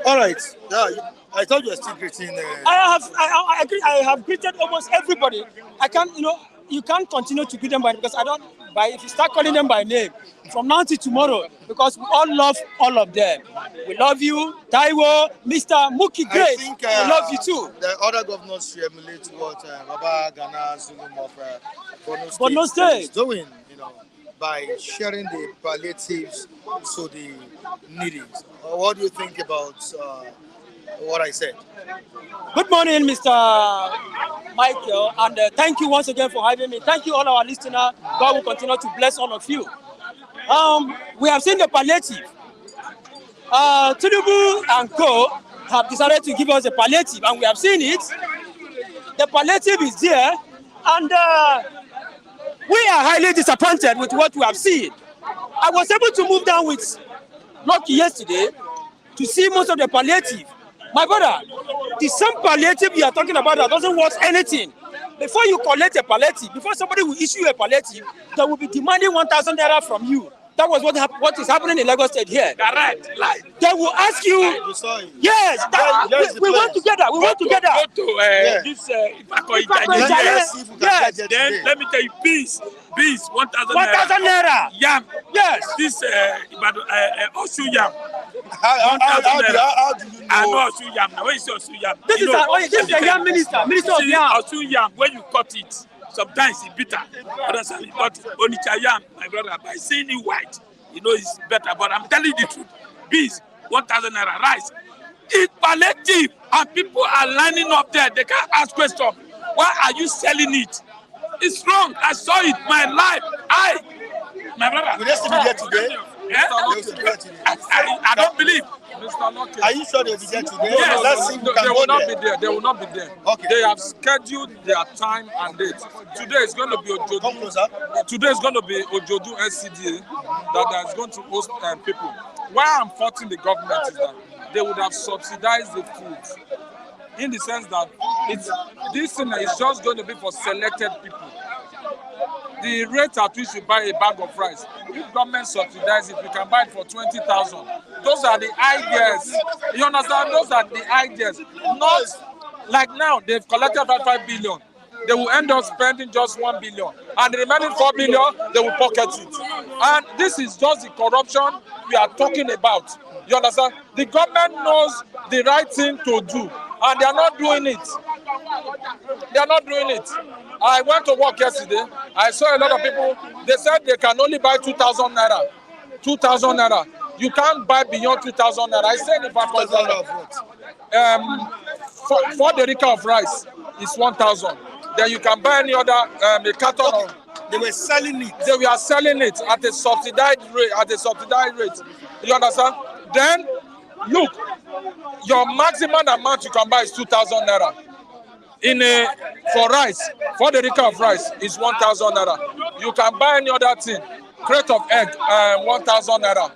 All right. Yeah, I thought you were still greeting. I have greeted almost everybody. I can't, you can't continue to greet them because if you start calling them by name from now till tomorrow, because we all love all of them. We love you, Taiwo, Mr. Muki Grace. I think, we love you too. The other governors should emulate what Baba Ghana Zulum of Borno State is doing, by sharing the palliatives to the needy. What do you think about what I said? Good morning, Mr. Michael, and thank you once again for having me. Thank you, all our listeners. God will continue to bless all of you. We have seen the palliative. Tinubu and Co. have decided to give us a palliative, and we have seen it. The palliative is there, and we are highly disappointed with what we have seen. I was able to move down with Lucky yesterday to see most of the palliative. My brother, the same palliative you are talking about that doesn't worth anything. Before you collect a palliative, before somebody will issue you a palliative, they will be demanding 1,000 naira from you. That was what is happening in Lagos State here. Correct. They will ask you. Yes, we work together. We work together. Go to this Yes. Then let me tell you, beans, 1,000 naira. Yam. Yes. This Osu yam. How do you know? I know Osu yam. Now, where is Osu yam? This is a yam minister of yam. Osu yam, when you cut it, sometimes it's bitter. Others are not. Onitsha yam, my brother, by seeing it white, it's better. But I'm telling you the truth. Beans, 1,000 naira. Rice. It's palliative, and people are lining up there. They can't ask questions. Why are you selling it? It's wrong. I saw it. My life. My brother. Will they still be there today? Yeah? They will still be there today. I don't believe. Are you sure they'll be there today? Yes, Let's see who can they go will not there. be there. They will not be there. Okay. They have scheduled their time and date. Today is going to be Come Ojodu. closer. Today is going to be Ojodu SCDA that is going to host people. Why I'm faulting the government is that they would have subsidized the food, in the sense that this thing is just going to be for selected people. The rate at which you buy a bag of rice, if government subsidize it, we can buy it for 20,000. Those are the ideas. You understand? Those are the ideas. Not like now, they've collected about 5 billion. They will end up spending just 1 billion. And the remaining 4 billion, they will pocket it. And this is just the corruption we are talking about. You understand? The government knows the right thing to do, and they are not doing it. They are not doing it. I went to work yesterday. I saw a lot of people. They said they can only buy 2,000 naira. 2,000 naira. You can't buy beyond 2,000 naira. I said if I was 4 derica of rice is 1,000. Then you can buy any other a carton of. They were selling it. They were selling it at a subsidized rate. You understand? Then look, your maximum amount you can buy is 2,000 naira. For rice, 4 derica of rice is 1,000 naira. You can buy any other thing. Crate of egg, 1,000 naira.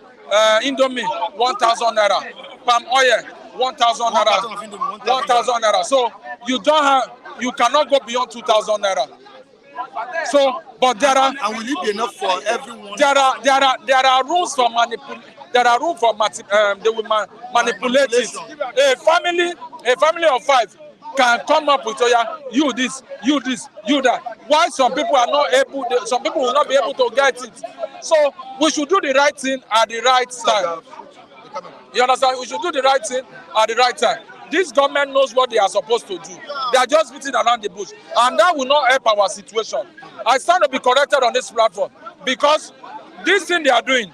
Indomie, 1,000 naira. Palm oil, 1,000 naira. 1,000 naira. So you cannot go beyond 2,000 naira. So, but there are. And will it be enough for everyone? There are rules for manipulation. They will manipulate it. A family of 5 can come up with you this, you that. Why some people are not able? Some people will not be able to get it. So we should do the right thing at the right time. You understand? We should do the right thing at the right time. This government knows what they are supposed to do. They are just beating around the bush, and that will not help our situation. I stand to be corrected on this platform because this thing they are doing,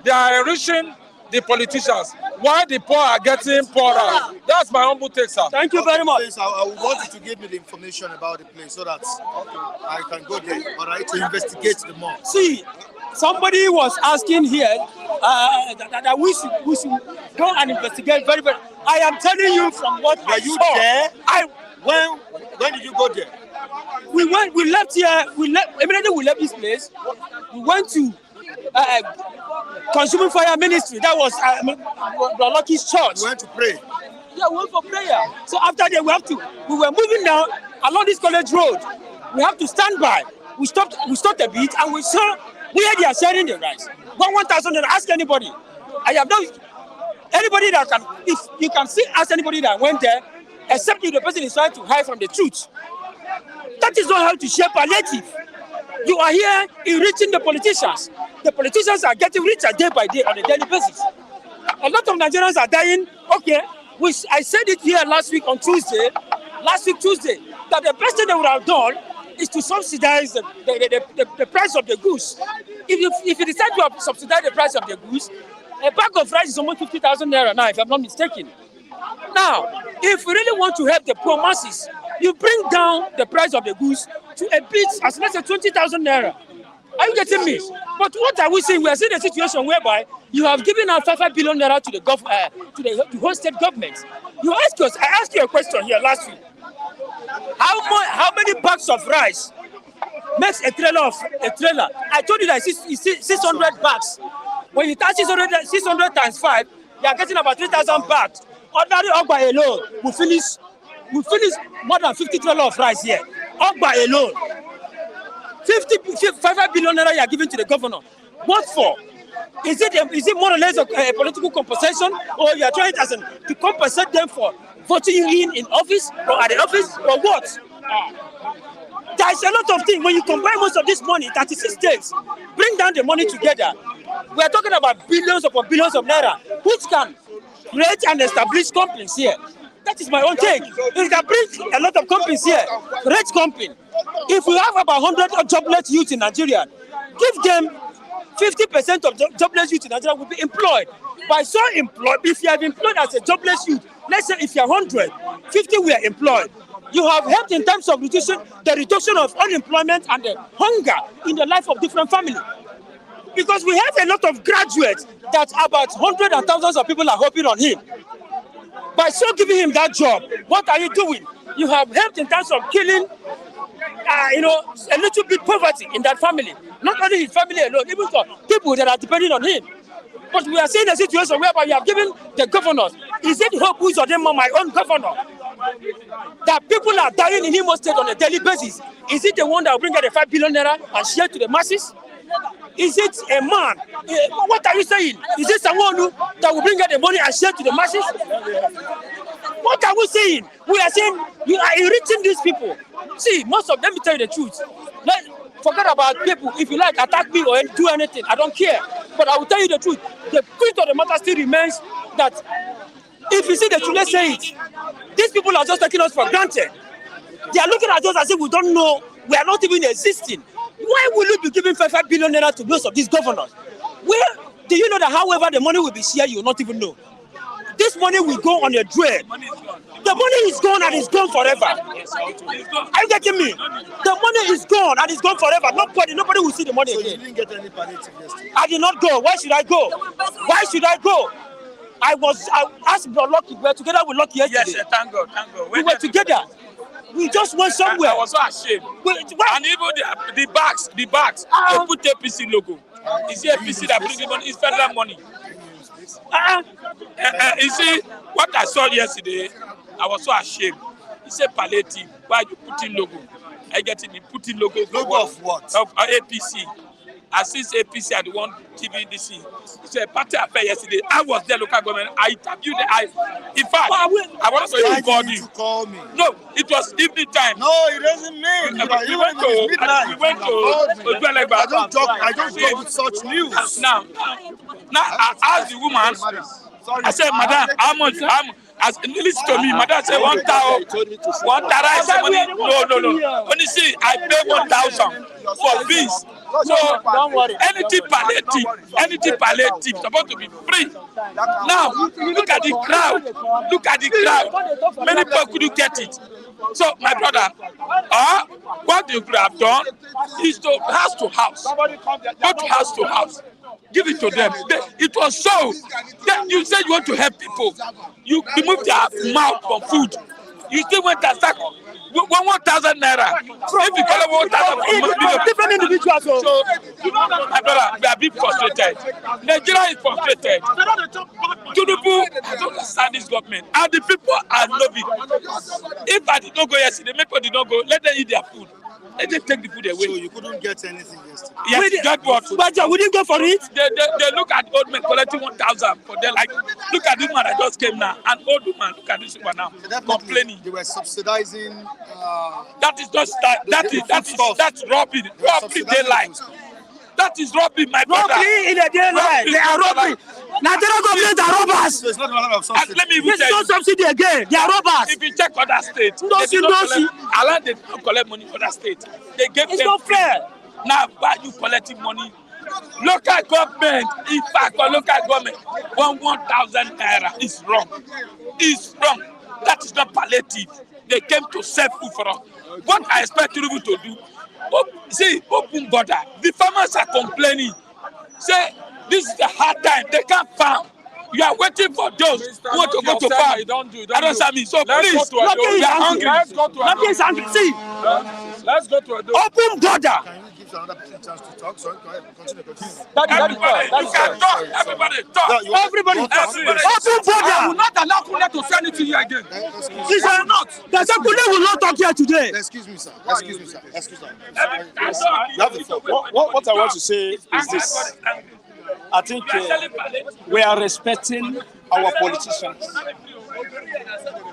they are enriching the politicians while the poor are getting poorer. That's my humble take, sir. Thank you very much. Please, I would want you to give me the information about the place so that I can go there, all right, to investigate the more. See, somebody was asking here that we should go and investigate very, very. I am telling you from what I you saw. there? When did you go there? We left here. Immediately we left this place. We went to Consuming Fire Ministry. That was the Lucky's church. We went to pray. Yeah, we went for prayer. So after that, we were moving down along this college road. We have to stand by. We stopped a bit and we saw where they are selling the rice. 1,000 and ask anybody. I have no anybody that can, if you can see, ask anybody that went there, except if the person is trying to hide from the truth. That is not how to share palliative. You are here enriching the politicians. The politicians are getting richer day by day on a daily basis. A lot of Nigerians are dying. Okay, I said it here last week Tuesday, that the best thing they would have done is to subsidize the price of the goods. If you decide to subsidize the price of the goods, a bag of rice is almost 50,000 naira now, if I'm not mistaken. Now, if we really want to help the poor masses, you bring down the price of the goods to a bit as less as 20,000 naira. Are you getting me? But what are we saying? We are seeing a situation whereby you have given out 5 billion naira to the whole state government. I asked you a question here last week. How many bags of rice makes a trailer? I told you that it's 600 bags. When you touch 600 times 5, you are getting about 3,000 bags. Ordinary Ogba alone will finish more than 50 trailers of rice here. Ogba alone. 5 billion naira you are giving to the governor. What for? Is it more or less a political compensation, or you are trying to compensate them for voting you in office or at the office, or what? There is a lot of things. When you combine most of this money, 36 states, bring down the money together. We are talking about billions upon billions of naira, which can create and establish companies here. That is my own take. It can bring a lot of companies here, great company. If we have about 100 jobless youth in Nigeria, give them 50% of jobless youth in Nigeria will be employed. By so employed, if you have employed as a jobless youth, let's say if you are 100, 50 were employed. You have helped in terms of the reduction of unemployment and the hunger in the life of different families. Because we have a lot of graduates that about hundreds and thousands of people are hoping on him. By so giving him that job, what are you doing? You have helped in terms of killing, a little bit poverty in that family. Not only his family alone, even for people that are depending on him. But we are seeing a situation whereby you have given the governors. Is it Hope Uzodinma, my own governor, that people are dying in Imo State on a daily basis? Is it the one that will bring out the 5 billion naira and share to the masses? Is it a man? What are you saying? Is it someone that will bring out the money and share to the masses? What are we saying? We are saying you are enriching these people. See, most of them will tell you the truth. Forget about people. If you like, attack me or do anything. I don't care. But I will tell you the truth. The truth of the matter still remains that if you see the truth, let's say it. These people are just taking us for granted. They are looking at us as if we don't know. We are not even existing. Why will you be giving 5 billion naira to most of these governors? Where do you know that however the money will be shared, you will not even know? This money will go on a drain. The money is gone and it's gone forever. Are you getting me? The money is gone and it's gone forever. Nobody will see the money So again. you didn't get any palliative yesterday? I did not go. Why should I go? Why should I go? I asked Bro Lucky. We were together with Lucky yesterday. Yes, thank God. We were together. We just went somewhere. I was so ashamed. And even the bags, they put APC logo. It's the APC that brings the money. It's federal money. You see, what I saw yesterday, I was so ashamed. He said palliative. Why you putting logo? I get it. He putting logo. Logo of what? Of APC. I see APC at the one TVDC. It's a party affair yesterday. I was there, local government. I interviewed in fact, I want to Why call did you. you call me? No, it was evening time. No, it doesn't mean. We went to I don't talk with such news. Now, I asked the woman. I said, Madam, how much? Listen to me, Madam said 1,000. 1,000. I said, no. When you see, I pay 1,000 for this. So Don't worry. anything palliative supposed to be free. Now look at the crowd. Many people couldn't get it. So my brother, what you could have done is to house to house. Go to house to house. Give it to them. It was so. Then you said you want to help people. You remove their mouth from food. You still went and start 1,000 naira. If you call it 1,000 different individuals. So, my brother, we are being frustrated. Nigeria is frustrated. Tinubu, I don't understand this government. And the people are loving. If I did not go yesterday, people did not go, let them eat their food. Let them take the food away. So you couldn't get anything yesterday? Yes, get what? But we didn't go for it. They look at old men collecting 1,000 for them. Like, look at this man that just came now. An old woman, look at this woman now, complaining. They were subsidizing. That is just that's robbing daylight. That is robbing, my brother. Robbery in the daylight. They are robbing. Nigerian government are robbers. So it's not a matter of subsidy. Let me even This is tell no you. subsidy again. They are robbers. If you check other states, No, they see, did not no, collect. Alan did not collect money for other states. They gave It's them not fair. Now, why are you collecting money? Local government, in fact, for local government, 1,000 naira is wrong. It's wrong. That is not palliative. They came to save food for us. What I expect you to do, open border. The farmers are complaining. Say, this is the hard time. They can't farm. You are waiting for those who want to go to farm. I don't me. So please, we are hungry. Let's go to Nothing is hungry. See, Let's go to a open border. Can you give another person a chance to talk? Sorry, go ahead. Continue. Everybody, you can talk. Everybody talk. Everybody, open border. I will not allow Kule to say anything here again. This is not. The Kule will not talk here today. Excuse me, sir. What I want to say is this. I think we are respecting our politicians.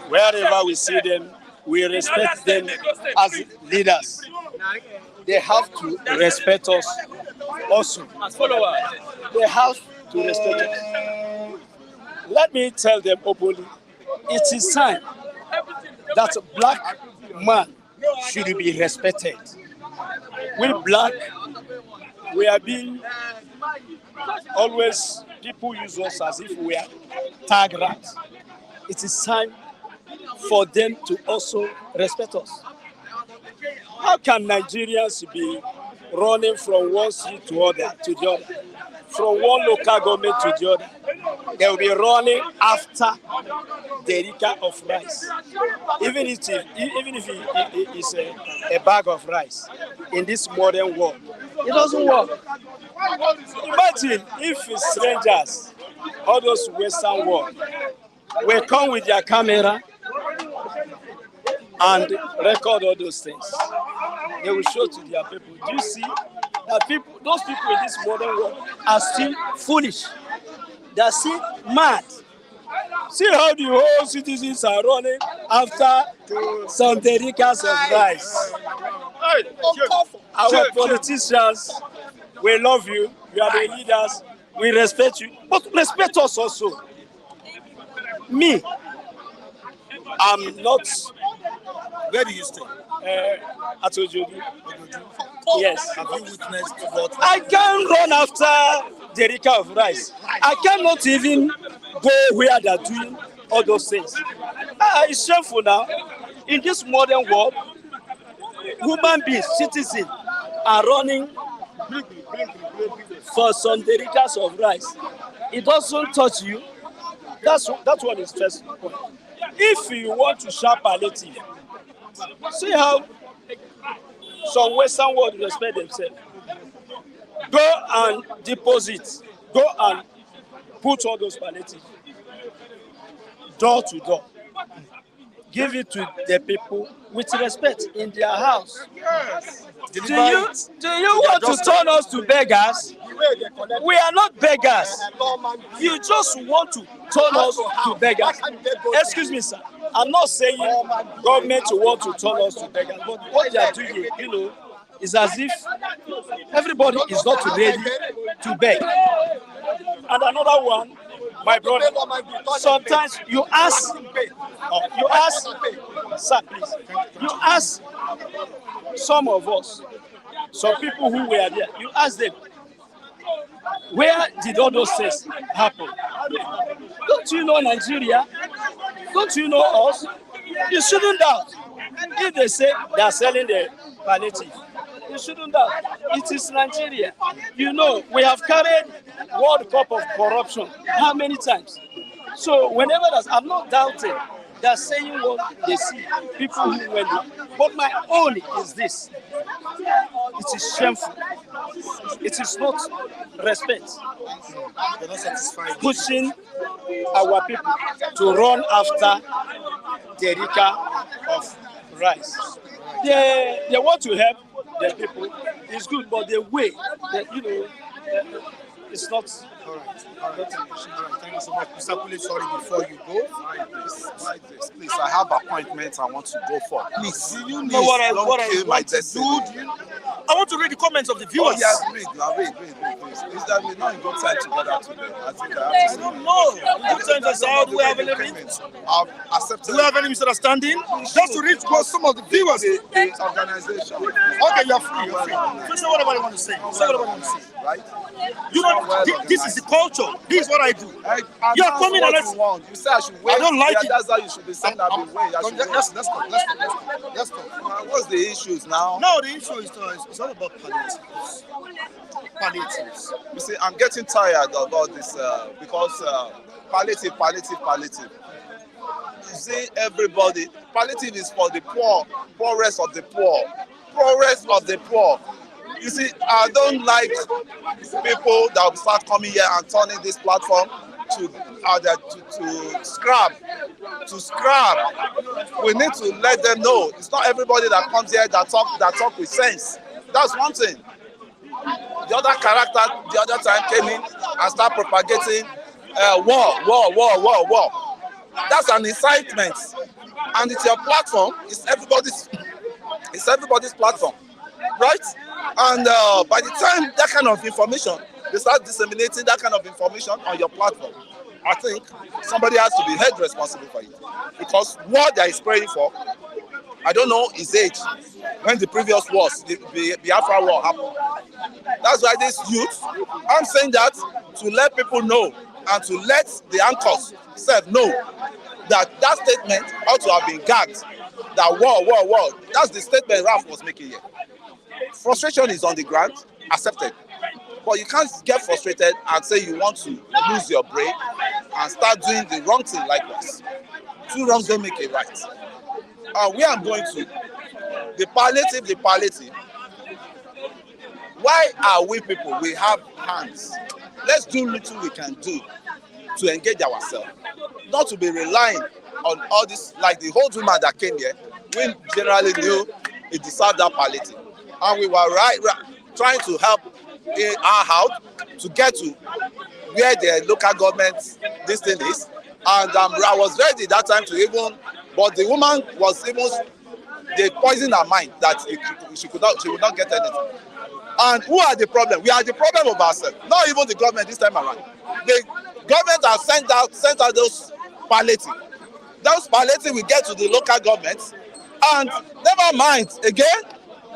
Wherever we see them, we respect them as leaders. They have to respect us also. As followers, they have to respect us. Let me tell them openly, it is time that black man should be respected. We black, we are being always, people use us as if we are tag rats. It is time for them to also respect us. How can Nigerians be running from one seat to the other, from one local government to the other? They will be running after the rika of rice, even if it is a bag of rice. In this modern world, it doesn't work. Imagine if strangers, all those Western world, will come with their camera and record all those things. They will show to their people. Do you see that those people in this modern world are still foolish? They are still mad. See how the whole citizens are running after some derricks of rice. Our politicians, we love you. You are the leaders. We respect you. But respect us also. Me, I'm not. Where do you stay? At Ojodu. Yes. Have you witnessed what? I can't run after the rika of rice. I cannot even go where they're doing all those things. It's shameful now. In this modern world, human beings, citizens, are running for some derricks of rice. It doesn't touch you. That's what is first point. If you want to share palliative, see how some Western world respect themselves. Go and deposit. Go and put all those palliatives door to door. Give it to the people with respect in their house. Yes. Do you want to turn us to beggars? We are not beggars. You just want to turn us to beggars. Excuse me, sir. I'm not saying government want to turn us to beggars, but what they are doing, is as if everybody is not ready to beg. And another one, my brother, sometimes you ask, sir, please, you ask some of us, some people who were there, you ask them, where did all those things happen? Don't you know Nigeria? Don't you know us? You shouldn't doubt. If they say they are selling the palliative, you shouldn't doubt. It is Nigeria. We have carried World Cup of corruption how many times? So whenever I'm not doubting. They are saying what they see, people who went there. But my own is this. It is shameful. It is not respect. They're not satisfied. Pushing our people to run after the rika of rice. They want to help the people. It's good, but the way that it's not. All right. Thank you so much. Mr. Kule, sorry, before you go. Please, I have appointments I want to go for. Please. Do you know what I want to do? I want to read the comments of the viewers. Oh, yes, read, please. Is that we not in good time together today? I don't know. Good times aside, do we have any accepted. Do we have any misunderstanding? Just to read some of the viewers. The organization. Okay, you're free. So say whatever you want to say. Right? This is the culture. This is what I do. You're coming and let's. You say I should wait. I don't like it. That's how you should be saying that. Let's go. What's the issues now? No, the issue is it's all about palliatives. You see, I'm getting tired of all this because palliative. You see, everybody. Palliative is for the poorest of the poor. You see, I don't like people that will start coming here and turning this platform to scrap. We need to let them know it's not everybody that comes here that talk with sense. That's one thing. The other character the other time came in and started propagating war. That's an incitement, and it's your platform. It's everybody's platform, right? And by the time that kind of information, they start disseminating that kind of information on your platform, I think somebody has to be held responsible for it. Because what they are praying for, I don't know his age, when the previous wars, the Biafra war happened. That's why this youth, I'm saying that to let people know and to let the anchors know that statement ought to have been gagged. That war. That's the statement Ralph was making here. Frustration is on the ground, accepted. But you can't get frustrated and say you want to lose your brain and start doing the wrong thing likewise. Two wrongs don't make it right. Where I'm going to, the palliative. Why are we people? We have hands. Let's do little we can do to engage ourselves. Not to be relying on all this, like the old woman that came here, we generally knew it deserved that palliative. And we were trying to help our house to get to where the local government this thing is. And I was ready that time to even, but the woman was even, they poisoned her mind that she would not get anything. And who are the problem? We are the problem of ourselves, not even the government this time around. The government has sent out those palliative. Those palliative will get to the local government, and never mind again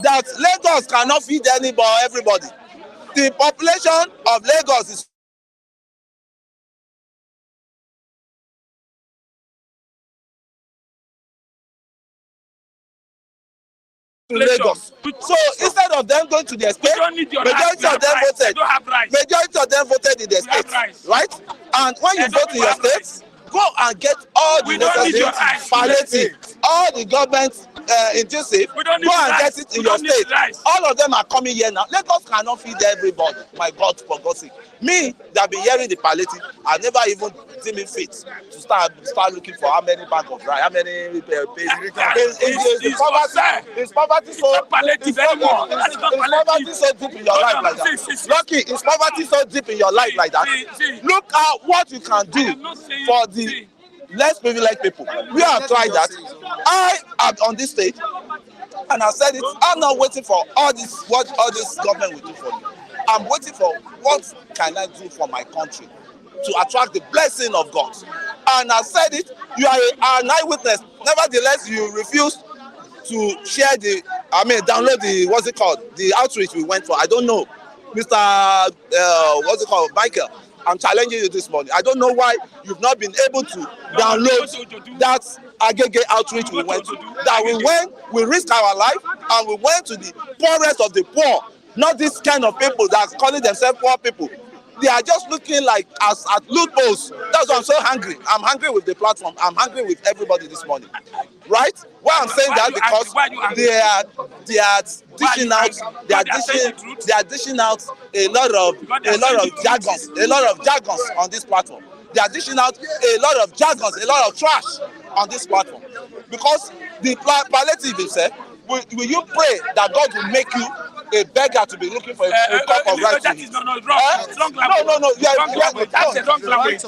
that Lagos cannot feed everybody. The population of Lagos is Lagos. So instead of them going to their state, majority of them voted. Majority of them voted in their state, right? And when you vote in your state, go and get all the necessary palliative, all the government inclusive, go and get it in your state. All of them are coming here now. Lagos cannot feed everybody. My God, for God's sake. Me, that been hearing the palliative, I never even seen me fit to start looking for how many bag of rice, how many Is poverty so palliative anymore? Is poverty so deep in your life like that? Lucky, is poverty so deep in your life like that? Look at what you can do for the less privileged people. We have tried that. I am on this stage, and I said it. I'm not waiting for all this. What all this government will do for me. I'm waiting for what can I do for my country to attract the blessing of God. And I said it. You are an eyewitness. Nevertheless, you refuse to share download the outreach we went for. I don't know, Mr. Michael. I'm challenging you this morning. I don't know why you've not been able to download that Agege outreach we went to. That we risked our life, and we went to the poorest of the poor. Not this kind of people that are calling themselves poor people. They are just looking like as at loopholes. That's why I'm so hungry. I'm hungry with the platform. I'm hungry with everybody this morning. Right? Why I'm saying that because they are dishing out a lot of jargons on this platform. They are dishing out a lot of jargons, a lot of trash on this platform. Because the palliative himself, will you pray that God will make you a beggar to be looking for a cup of rice? That is wrong language. That's a wrong language.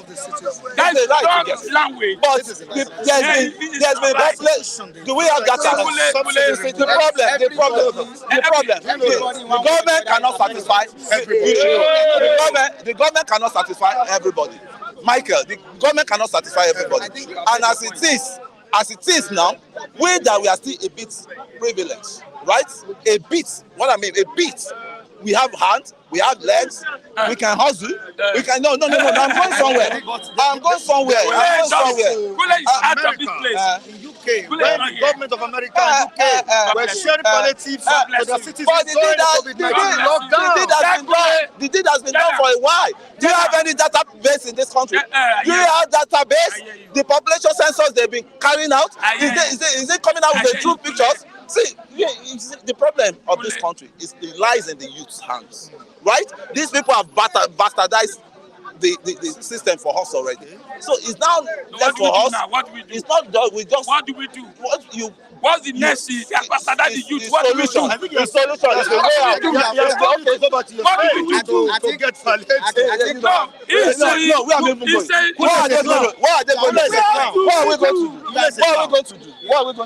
That's a right language. But there's been population. Do we have data? The government cannot satisfy the government cannot satisfy everybody. Michael, the government cannot satisfy everybody. And as it is now, we are still a bit privileged. Right? A bit. What I mean, a bit. We have hands, we have legs, we can hustle. We can no. I'm going somewhere. Kule is out of this place. In UK, when the government of America and UK were sharing palliatives to the citizens during the COVID-19 lockdown. The deed has been done for a while. Do you have any database in this country? Do you have database? The population census they've been carrying out, is it coming out with the true pictures? See, the problem of this country is it lies in the youth's hands, right? These people have bastardized the system for us already. So it's now left for us. What do we do? It's not done. What do we do? What's the next? They have bastardized the youth. What do we do? The solution is the way out. What do we do? To get palliative. No, we are moving going. What are they going to do? What are we going to do? What we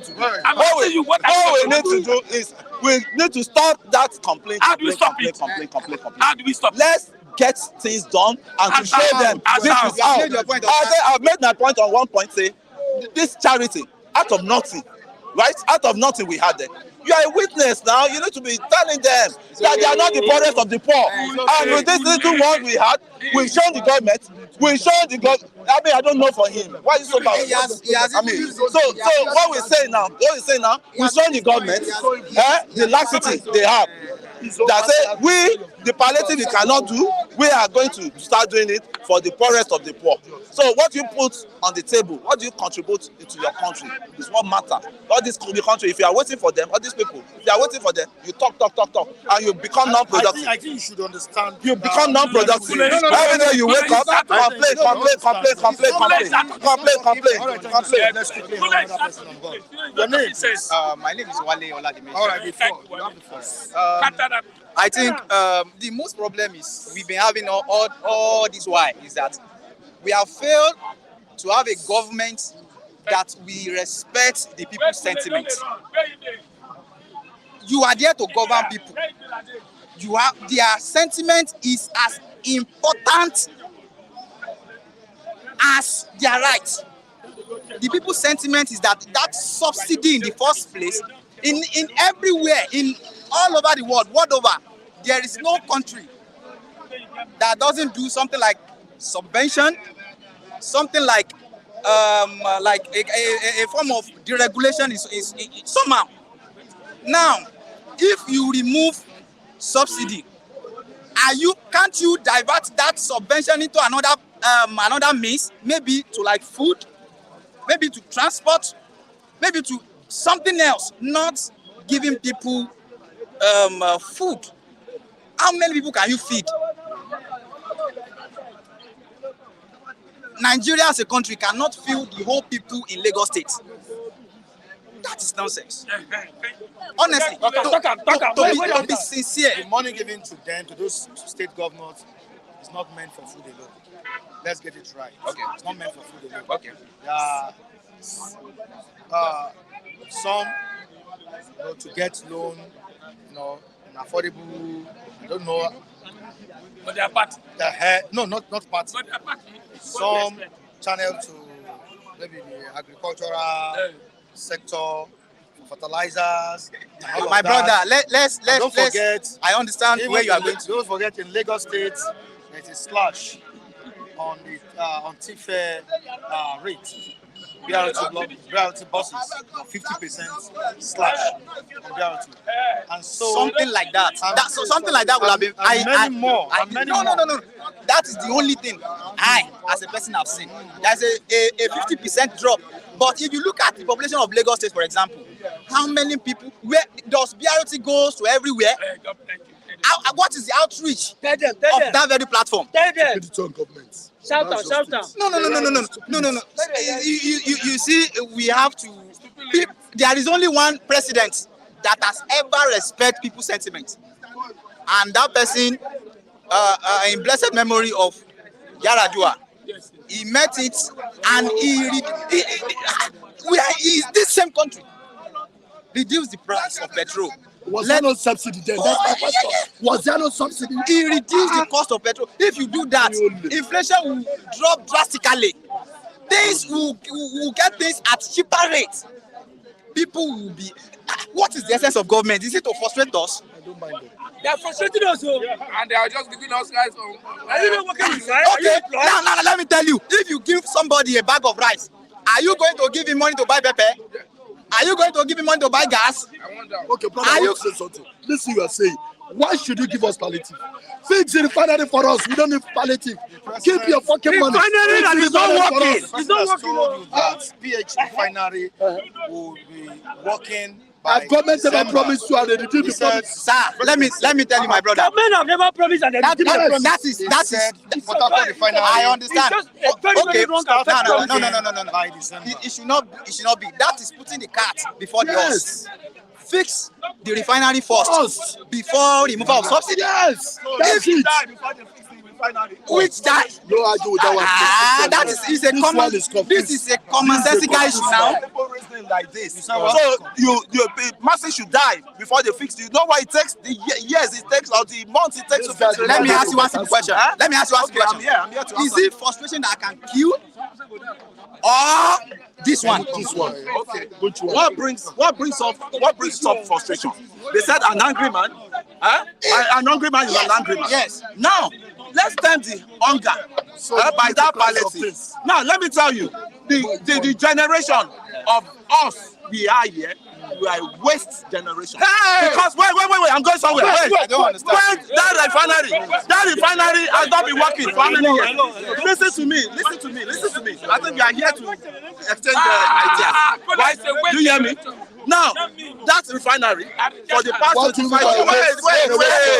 need to do is we need to stop that complaint. How do we stop it? How do we stop it? Let's get things done and to show them this is how. I've made my point on one point. Say this charity out of nothing. right? Out of nothing we had them. You are a witness now. You need to be telling them that they are not the poorest of the poor. And with this little one we had, we showed the government. We showed the government. I mean, I don't know for him. Why is it so bad? I mean, so what we say now, we show the government the laxity they have. That say we, the palliative, we cannot do. We are going to start doing it for the poorest of the poor. So what you put on the table, what do you contribute into your country is what matters. All this the country, if you are waiting for them, all these people, if you are waiting for them, you talk, and you become non-productive. I think you should understand. You become non-productive. Every day you wake up, complain. Your name? My name is Wale Oladime. All right, before. I think the most problem is we've been having all this while is that we have failed to have a government that we respect the people's sentiment. You are there to govern people. Their sentiment is as important as their right. The people's sentiment is that subsidy in the first place, in everywhere, in all over the world over, there is no country that doesn't do something like subvention, something like a form of deregulation is somehow. Now, if you remove subsidy, can't you divert that subvention into another means, maybe to like food, maybe to transport, maybe to something else, not giving people food? How many people can you feed? Nigeria as a country cannot feed the whole people in Lagos State. That is nonsense. Honestly, to be sincere. The money given to them, to those state governors, is not meant for food alone. Let's get it right. Okay. It's not meant for food alone. Okay. Some to get loan, affordable. I don't know. But they are party. No, not party. But they are party. Some channel to maybe the agricultural sector, fertilizers. My brother, let's forget. I understand where you are going to. Don't forget, in Lagos State, there is a slash on the TFARE rate. BRT buses, 50% slash on BRT, and so something like that. Something like that will have been. Many more. No. That is the only thing I, as a person, have seen. There's a 50% drop. But if you look at the population of Lagos State, for example, how many people? Where does BRT goes to everywhere? What is the outreach of that very platform? Government. Shout out. No. You see, we have to. There is only one president that has ever respected people's sentiment, and that person, in blessed memory of Yaradua, he met it, and we are this same country reduced the price of petrol. Was there no subsidy then? That's my question. Was there no subsidy? He reduced the cost of petrol. If you do that, inflation will drop drastically. Things will get things at cheaper rates. People will be. What is the essence of government? Is it to frustrate us? I don't mind them. They are frustrating us. And they are just giving us guys. Are you not working with rice? Okay, now let me tell you. If you give somebody a bag of rice, are you going to give him money to buy pepper? Are you going to give him money to buy gas? Okay, brother, I want to say something. Listen, you are saying, why should you give us palliative? Fix the refinery for us. We don't need palliative. Keep your fucking money. Refinery that is not working. It's not working. That PH refinery will be working. Has government ever promised you and they didn't promise? Sir, let me tell you, my brother. Government have never promised and they didn't promise. That is I understand. Okay, no. It should not be. That is putting the cart before the horse. Fix the refinery first before removal of subsidy. Yes, that's it. Which time? No argue with that one. That is a common. This is a commonsensical issue now. Like this, so you masses should die before they fix it. You know why it takes the years it takes or the months it takes to fix it? Let me ask you one simple question. I'm here to Is it frustration that can kill? or this one? This one. Okay. What brings up frustration? They said an angry man, an angry man is an angry man. Yes. Now, let's turn the hunger by that palliative. Now, let me tell you, the generation of us we are here, we are a waste generation. Hey! Because wait, I'm going somewhere. Wait, I don't understand. Wait, that refinery has not been working for how many years? Listen to me. I think we are here to exchange ideas. Right? Do you hear me? Now, that refinery for the past 25 years. Wait,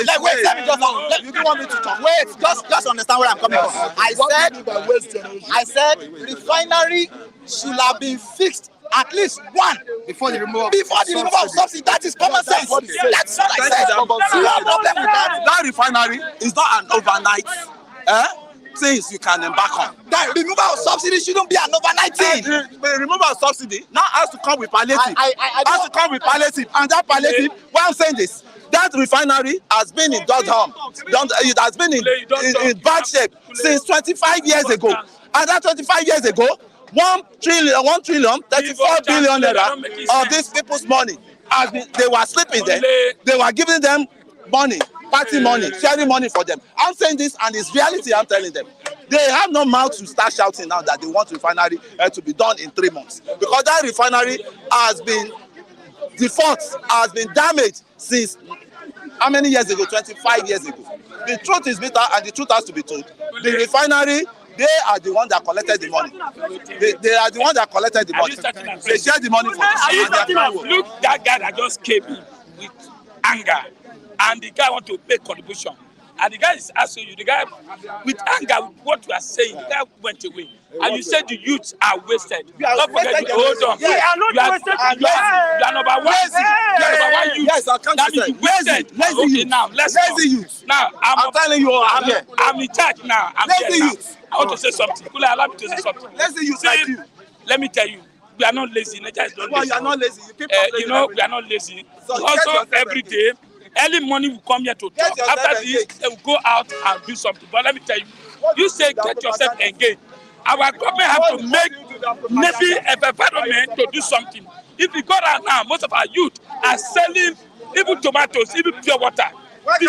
let me just. You don't want me to talk. Wait, just understand where I'm coming from. I said refinery should have been fixed at least one Before the removal of subsidy. That is common sense. That's what I said. No problem with that. That refinery is not an overnight things you can embark on. That removal of subsidy shouldn't be an overnight thing. The removal of subsidy now has to come with palliative. Has to come with palliative, and that palliative. Why I'm saying this? That refinery has been in Dodham. It has been in bad shape since 25 years ago. And that 25 years ago, 1 trillion, 34 billion naira of these people's money. They were sleeping there. They were giving them money, party money, sharing money for them. I'm saying this, and it's reality. I'm telling them. They have no mouth to start shouting now that they want refinery to be done in 3 months, because that refinery has been damaged since how many years ago? 25 years ago. The truth is bitter, and the truth has to be told. The refinery, they are the one that collected the money. They are the one that collected the money. They shared the money for us. Look, that guy that just came in with anger, and the guy want to pay contribution. And the guy is asking you, the guy with anger, what you are saying, the guy went away. And you said the youths are wasted. Don't forget, hold on. We are not wasted. You are number one. You are number one youth. Yes, I can't that is wasted. Lazy youth. Now, let's go. Now, I'm telling you, I'm in charge now. I'm lazy youth. I want to say something. Kula, allow me to say something. Lazy youth like you. Let me tell you, we are not lazy. Niger is not lazy. You are not lazy. You know, we are not lazy. Also, every day, early morning we come here to talk. After this, they will go out and do something. But let me tell you, you say get yourself engaged. Our government have to make maybe a environment to do something. If we go out now, most of our youth are selling even tomatoes, even pure water. The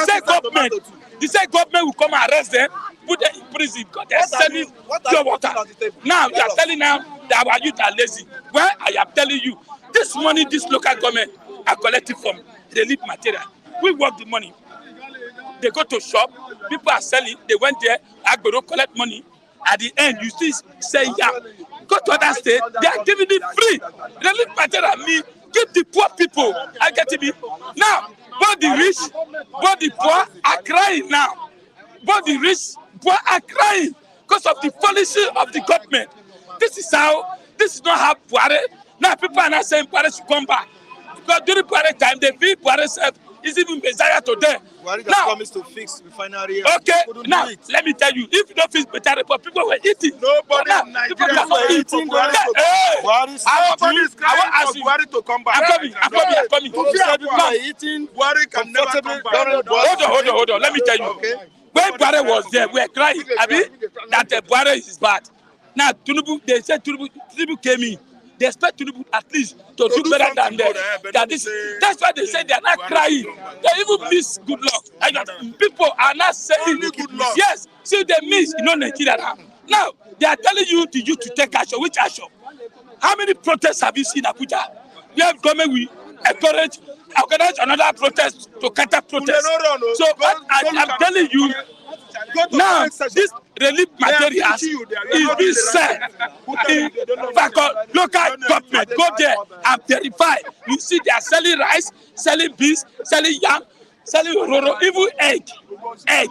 same government will come and arrest them, put them in prison because they are selling pure water. Now they are telling now that our youth are lazy. Well, I am telling you, this money, this local government are collecting from relief material. We work the money. They go to shop, people are selling, they went there, Agbero collect money. At the end, you still say, yeah, go to other states, they are giving it free. Relief material mean, give the poor people. I get it. Now, both the rich, both the poor are crying now. Both the rich, poor are crying because of the policy of the government. This is not how Buhari. Now people are not saying Buhari should come back. Because during Buhari time, they feel Buhari self is even Messiah to them. Buhari just promised to fix refinery. Okay, now let me tell you, if you don't fix better, people were eating. Nobody in Nigeria is eating. Buhari Buhari to come back. I'm coming. Buhari can never come back. Hold on. Let me tell you. Okay. When Buhari was there, we were crying, that Buhari is bad. Now, they said Tinubu came in. They expect Tinubu at least to do better than them. That's why they say they are not crying. They even miss good luck. And people are not saying good luck. Yes, see they miss, Nigeria now. Now, they are telling you to take action. Which action? How many protests have you seen in Abuja? We have government, we organize another protest to counter protest. So I'm telling you, now this relief materials is being sent in local government. Go there and verify. You see they are selling rice, selling beans, selling yam, selling roro, even egg,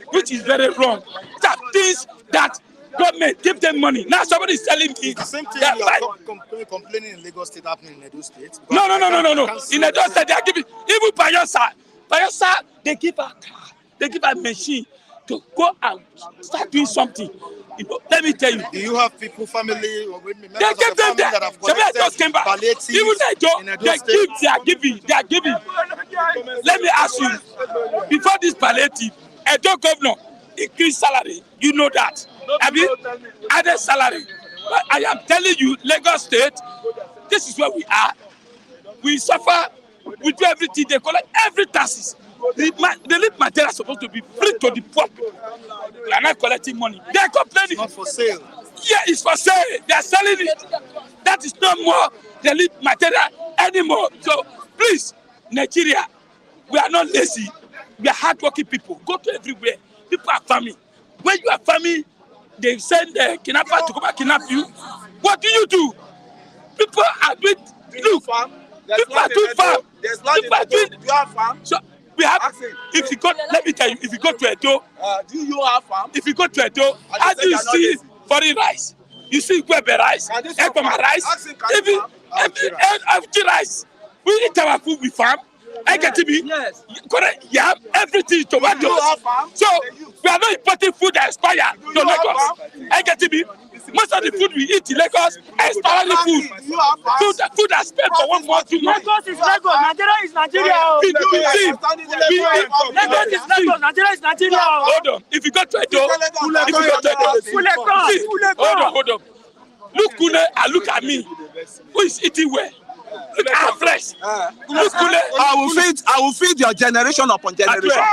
which is very wrong. That things that government give them money. Now somebody is selling it. The same thing you are complaining in Lagos State happening in Edo State. No. In Edo State they are giving, even Bayelsa, they give a car, they give a machine to go and start doing something. Let me tell you. Do you have people, family, or members they of give the them family that have collected palliatives? Even they are giving. Let me ask you, before this palliative, Edo governor increased salary. You know that. Added salary. But I am telling you, Lagos State, this is where we are. We suffer. We do everything. They collect every taxes. The lead material is supposed to be free to the poor people. We are not collecting money. They are complaining. It's not for sale. Yeah, it's for sale. They are selling it. That is no more the lead material anymore. So please, Nigeria, we are not lazy. We are hardworking people. Go to everywhere. People are farming. When you are farming, they send the kidnapper to come and kidnap you. What do? People are doing. Look, people are doing farm. People are doing. You have farm? So we have. If you go, let me tell you. If you go to Edo, do you have farm? if you go to Edo, how do you see foreign rice? You see Gwebe rice, Ekoma rice, even Afji rice. We eat our food with farm. I get to be correct. You have everything tomatoes. So we are not importing food that expire to Lagos. I get to be. Most of the food we eat in Lagos is expiring food. Food that spent for 1 month, 2 months. Lagos is Lagos. Nigeria is Nigeria. Lagos is Lagos. Nigeria is Nigeria. Hold on. If you go to Edo, hold on. Look Kule and look at me. Who is eating well? Look at fresh. Look Kule. I will feed your generation upon generation.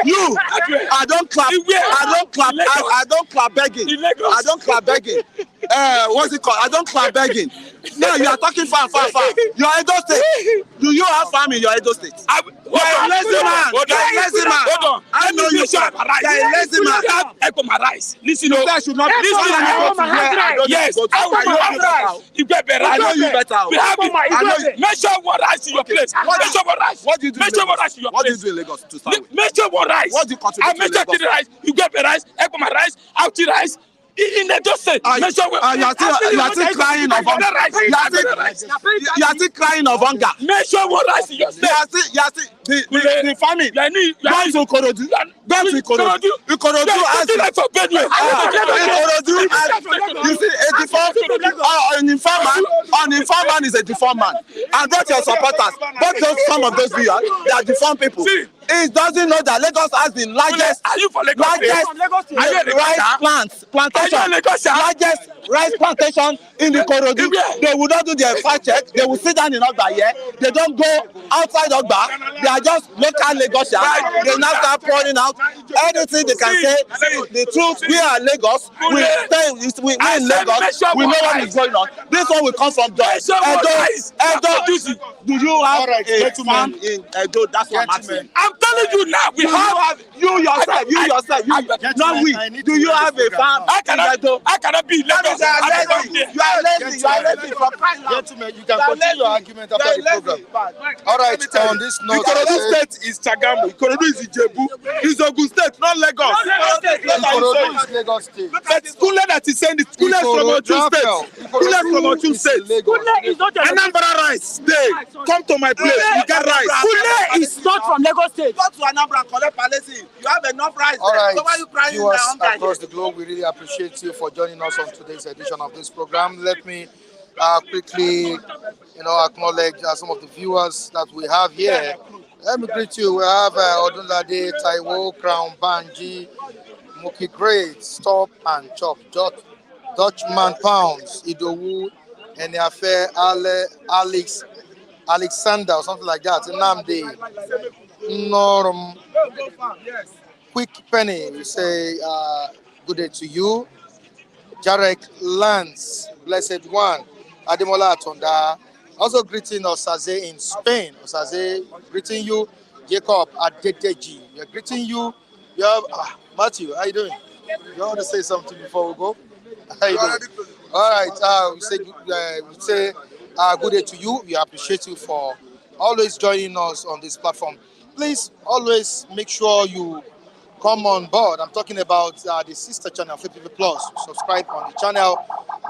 You, I don't clap. I don't clap begging. I don't clap begging. What's it called? I don't clap begging. No, you are talking far. You are Edo State. Do you have farm in your Edo State? You are a lazy man. Hold on. I know you are a lazy man. You have Ekoma rice. Listen, no. That should not be. Yes. You get better. I know you better. We have it. Measure one rice in your place. Measure one rice. What do you do? Measure one rice in your place. What do you do in Lagos to start with? Measure one rice. What do you contribute to measure Lagos? the rice. You get better rice. Ekoma rice. Outi rice. In the just say, you are still crying of hunger. You are still crying of hunger. Measure one rice in your state. You are still the famine. Go to Ikorodu. Ikorodu has you see a deformed an informed man is a deformed man. And that's your supporters. But some of those viewers, they are deformed people. He doesn't know that Lagos has the largest rice largest rice plantation in the Ikorodu. They will not do their fact check. They will sit down in Ogba here. They don't go outside Ogba. They are just local Lagosians. They now start pouring out anything they can say. The truth, we are Lagos. We in Lagos. We know what is going on. This one will come from Edo. Do you have a farm in Edo? That's what I'm asking. I'm telling you now, we have you yourself. Not we. Do you have a farm in Edo? I cannot be Lagos. You are lazy for crying out. Gentlemen, you can continue your argument after the program. All right, on this note, Ikorodu State is Chagamu. Ikorodu is Ijebu. It's Ogun State, not Lagos. Ikorodu is Lagos State. But Kule that is saying Kule is from Osun State. Kule is from Osun State. Kule is not Anambra rice. Come to my place. You get rice. Kule is not from Lagos State. Go to Anambra, collect palliative. You have enough rice. All right, so why are you crying viewers in across the globe, we really appreciate you for joining us on today's edition of this program. Let me quickly, acknowledge some of the viewers that we have here. Let me greet you. We have Odunlade, Taiwo, Crown, Banji, Muki Great, Stop and Chop, Dutchman Pounds, Idowu, Eniafe, Alexander, or something like that, Namde, Norm, Quick Penny, we say good day to you. Jarek Lance, Blessed One, Ademola Atonda, also greeting Osaze in Spain. Osaze, greeting you. Jacob Adedeji, we are greeting you. You have Matthew, how you doing? You want to say something before we go? How you doing? All right, we say good day to you. We appreciate you for always joining us on this platform. Please always make sure you come on board. I'm talking about the sister channel, Flip TV Plus. Subscribe on the channel.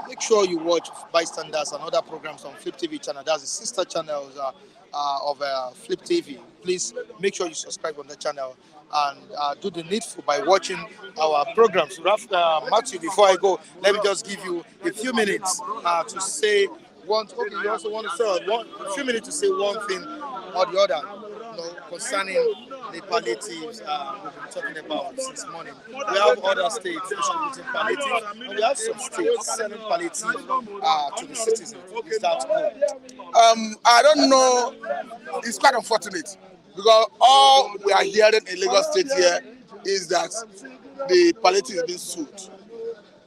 Make sure you watch Bystanders and other programs on Flip TV channel. That's the sister channel of Flip TV. Please make sure you subscribe on the channel and do the needful by watching our programs. Matthew, before I go, let me just give you a few minutes to say one. Okay, you also want to say a few minutes to say one thing or the other, concerning the palliatives we've been talking about since morning. We have other states distributing palliatives, and we have some states selling palliatives to the citizens. Is that good? I don't know. It's quite unfortunate because all we are hearing in Lagos State here is that the palliative is being sued.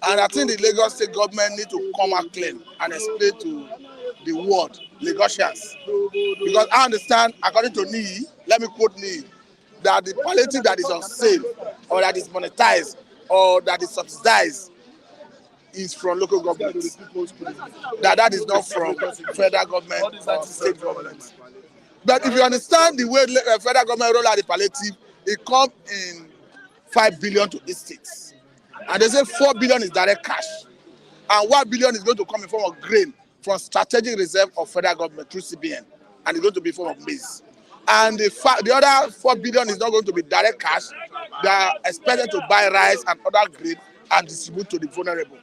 And I think the Lagos State government need to come out clean and explain to the world, Lagosians. Because I understand, according to NII, let me quote NII, that the palliative that is on sale or that is monetized or that is subsidized is from local government. That is not from federal government or state government. But if you understand the way federal government roll out the palliative, it comes in 5 billion to these states. And they say 4 billion is direct cash. And 1 billion is going to come in form of grain from strategic reserve of federal government through CBN. And it's going to be in form of maize. And the other 4 billion is not going to be direct cash. They are expected to buy rice and other grain and distribute to the vulnerable.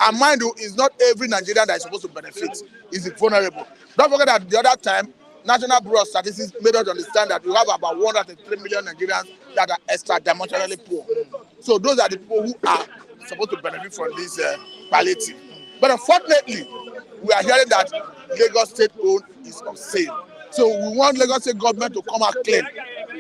And mind you, it's not every Nigerian that is supposed to benefit. It's the vulnerable. Don't forget that the other time, National Bureau of Statistics made us understand that we have about 103 million Nigerians that are extra-dimensionally poor. So those are the people who are supposed to benefit from this palliative. But unfortunately, we are hearing that Lagos State owned is on sale. So we want Lagos State government to come out clean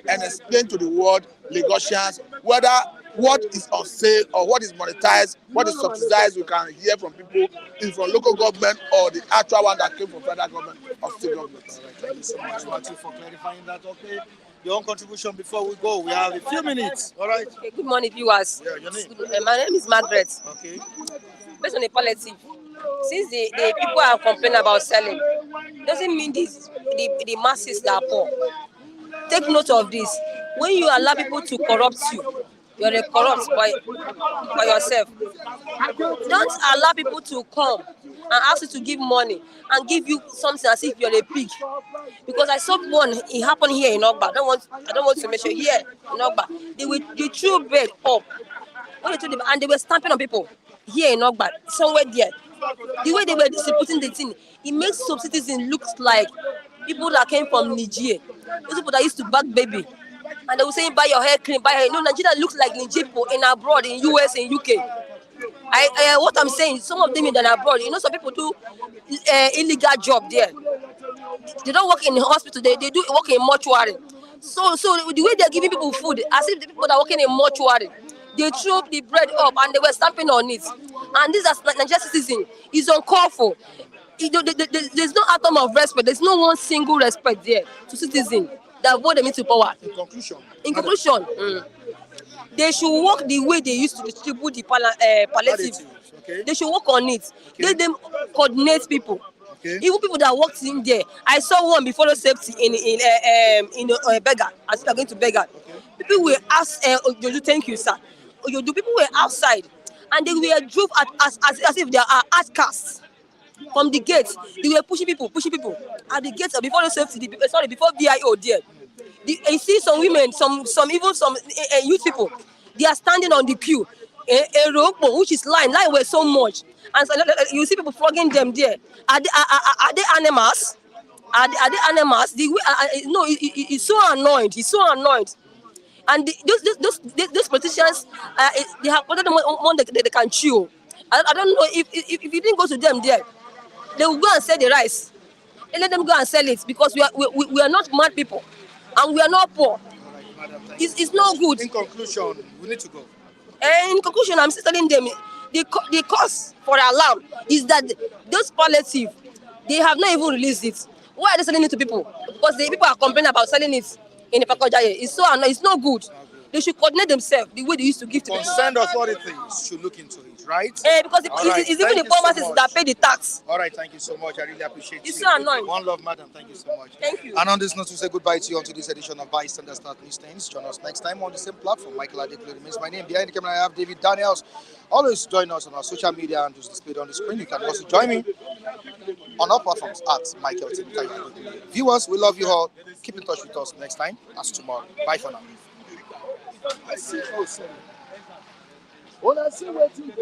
and explain to the world, Lagosians, whether what is on sale or what is monetized, what is subsidized, we can hear from people, is from local government or the actual one that came from federal government or state government. Thank you so much, Matthew, for clarifying that. Okay, your own contribution before we go. We have a few minutes. All right. Okay, good morning, viewers. Yeah, your name? My name is Margaret. Okay. Based on the palliative, since the people are complaining about selling, doesn't mean the masses that are poor. Take note of this. When you allow people to corrupt you, you're a corrupt by yourself. Don't allow people to come and ask you to give money and give you something as if you're a pig. Because I saw one, it happened here in Ogba. I don't want to mention here in Ogba. They threw bread up. When they threw them, and they were stamping on people here in Ogba, somewhere there. The way they were distributing the thing, it makes some citizens look like people that came from Niger. Those people that used to bag baby. And they will say, buy your hair clean, buy your hair. No, Nigeria looks like Niger in abroad, in US, in UK. What I'm saying, some of them in abroad, you know, some people do illegal job there. They don't work in the hospital, they do work in mortuary. So the way they're giving people food, as if the people that are working in mortuary, they threw the bread up and they were stamping on it. And this as Nigerian citizen is uncalled for. There's no atom of respect. There's no one single respect there to citizens that vote them into power. In conclusion, they should work the way they used to distribute the palliative. Okay. They should work on it. Okay. Let them coordinate people. Okay. Even people that worked in there. I saw one before the safety in Beggar. As they're going to Beggar. Okay. People were asked, Ojoju, thank you, sir. Ojoju, people were outside and they were drove as if they are outcasts. From the gates, they were pushing people at the gates before the safety. Before VIO there. You see some women, some youth people, they are standing on the queue. A rope which is line were so much, and so, you see people flogging them there. Are they animals? Are they animals? No, it's so annoyed. He's so annoyed. And those politicians, they have wanted one they can chew. I don't know if you didn't go to them there. They will go and sell the rice. And let them go and sell it because we are not mad people and we are not poor. Right, madam, it's not good. In conclusion, we need to go. In conclusion, I'm still telling them the cause for alarm is that those palliative, they have not even released it. Why are they selling it to people? Because the people are complaining about selling it in the Pakojaye. It's so annoying. It's not good. They should coordinate themselves the way they used to give to people. Concerned authorities should look into it, right? Because it's even the poor masses that pay the tax. All right, thank you so much. I really appreciate it. It's so annoying. One love, madam. Thank you so much. Thank you. And on this note, we say goodbye to you on today's edition of Bystander Start News Stains. Join us next time on the same platform. Michael Adekunle remains my name. Behind the camera, I have David Daniels. Always join us on our social media and just displayed on the screen. You can also join me on our platforms at Michael Adekunle. Viewers, we love you all. Keep in touch with us next time as tomorrow. Bye for now.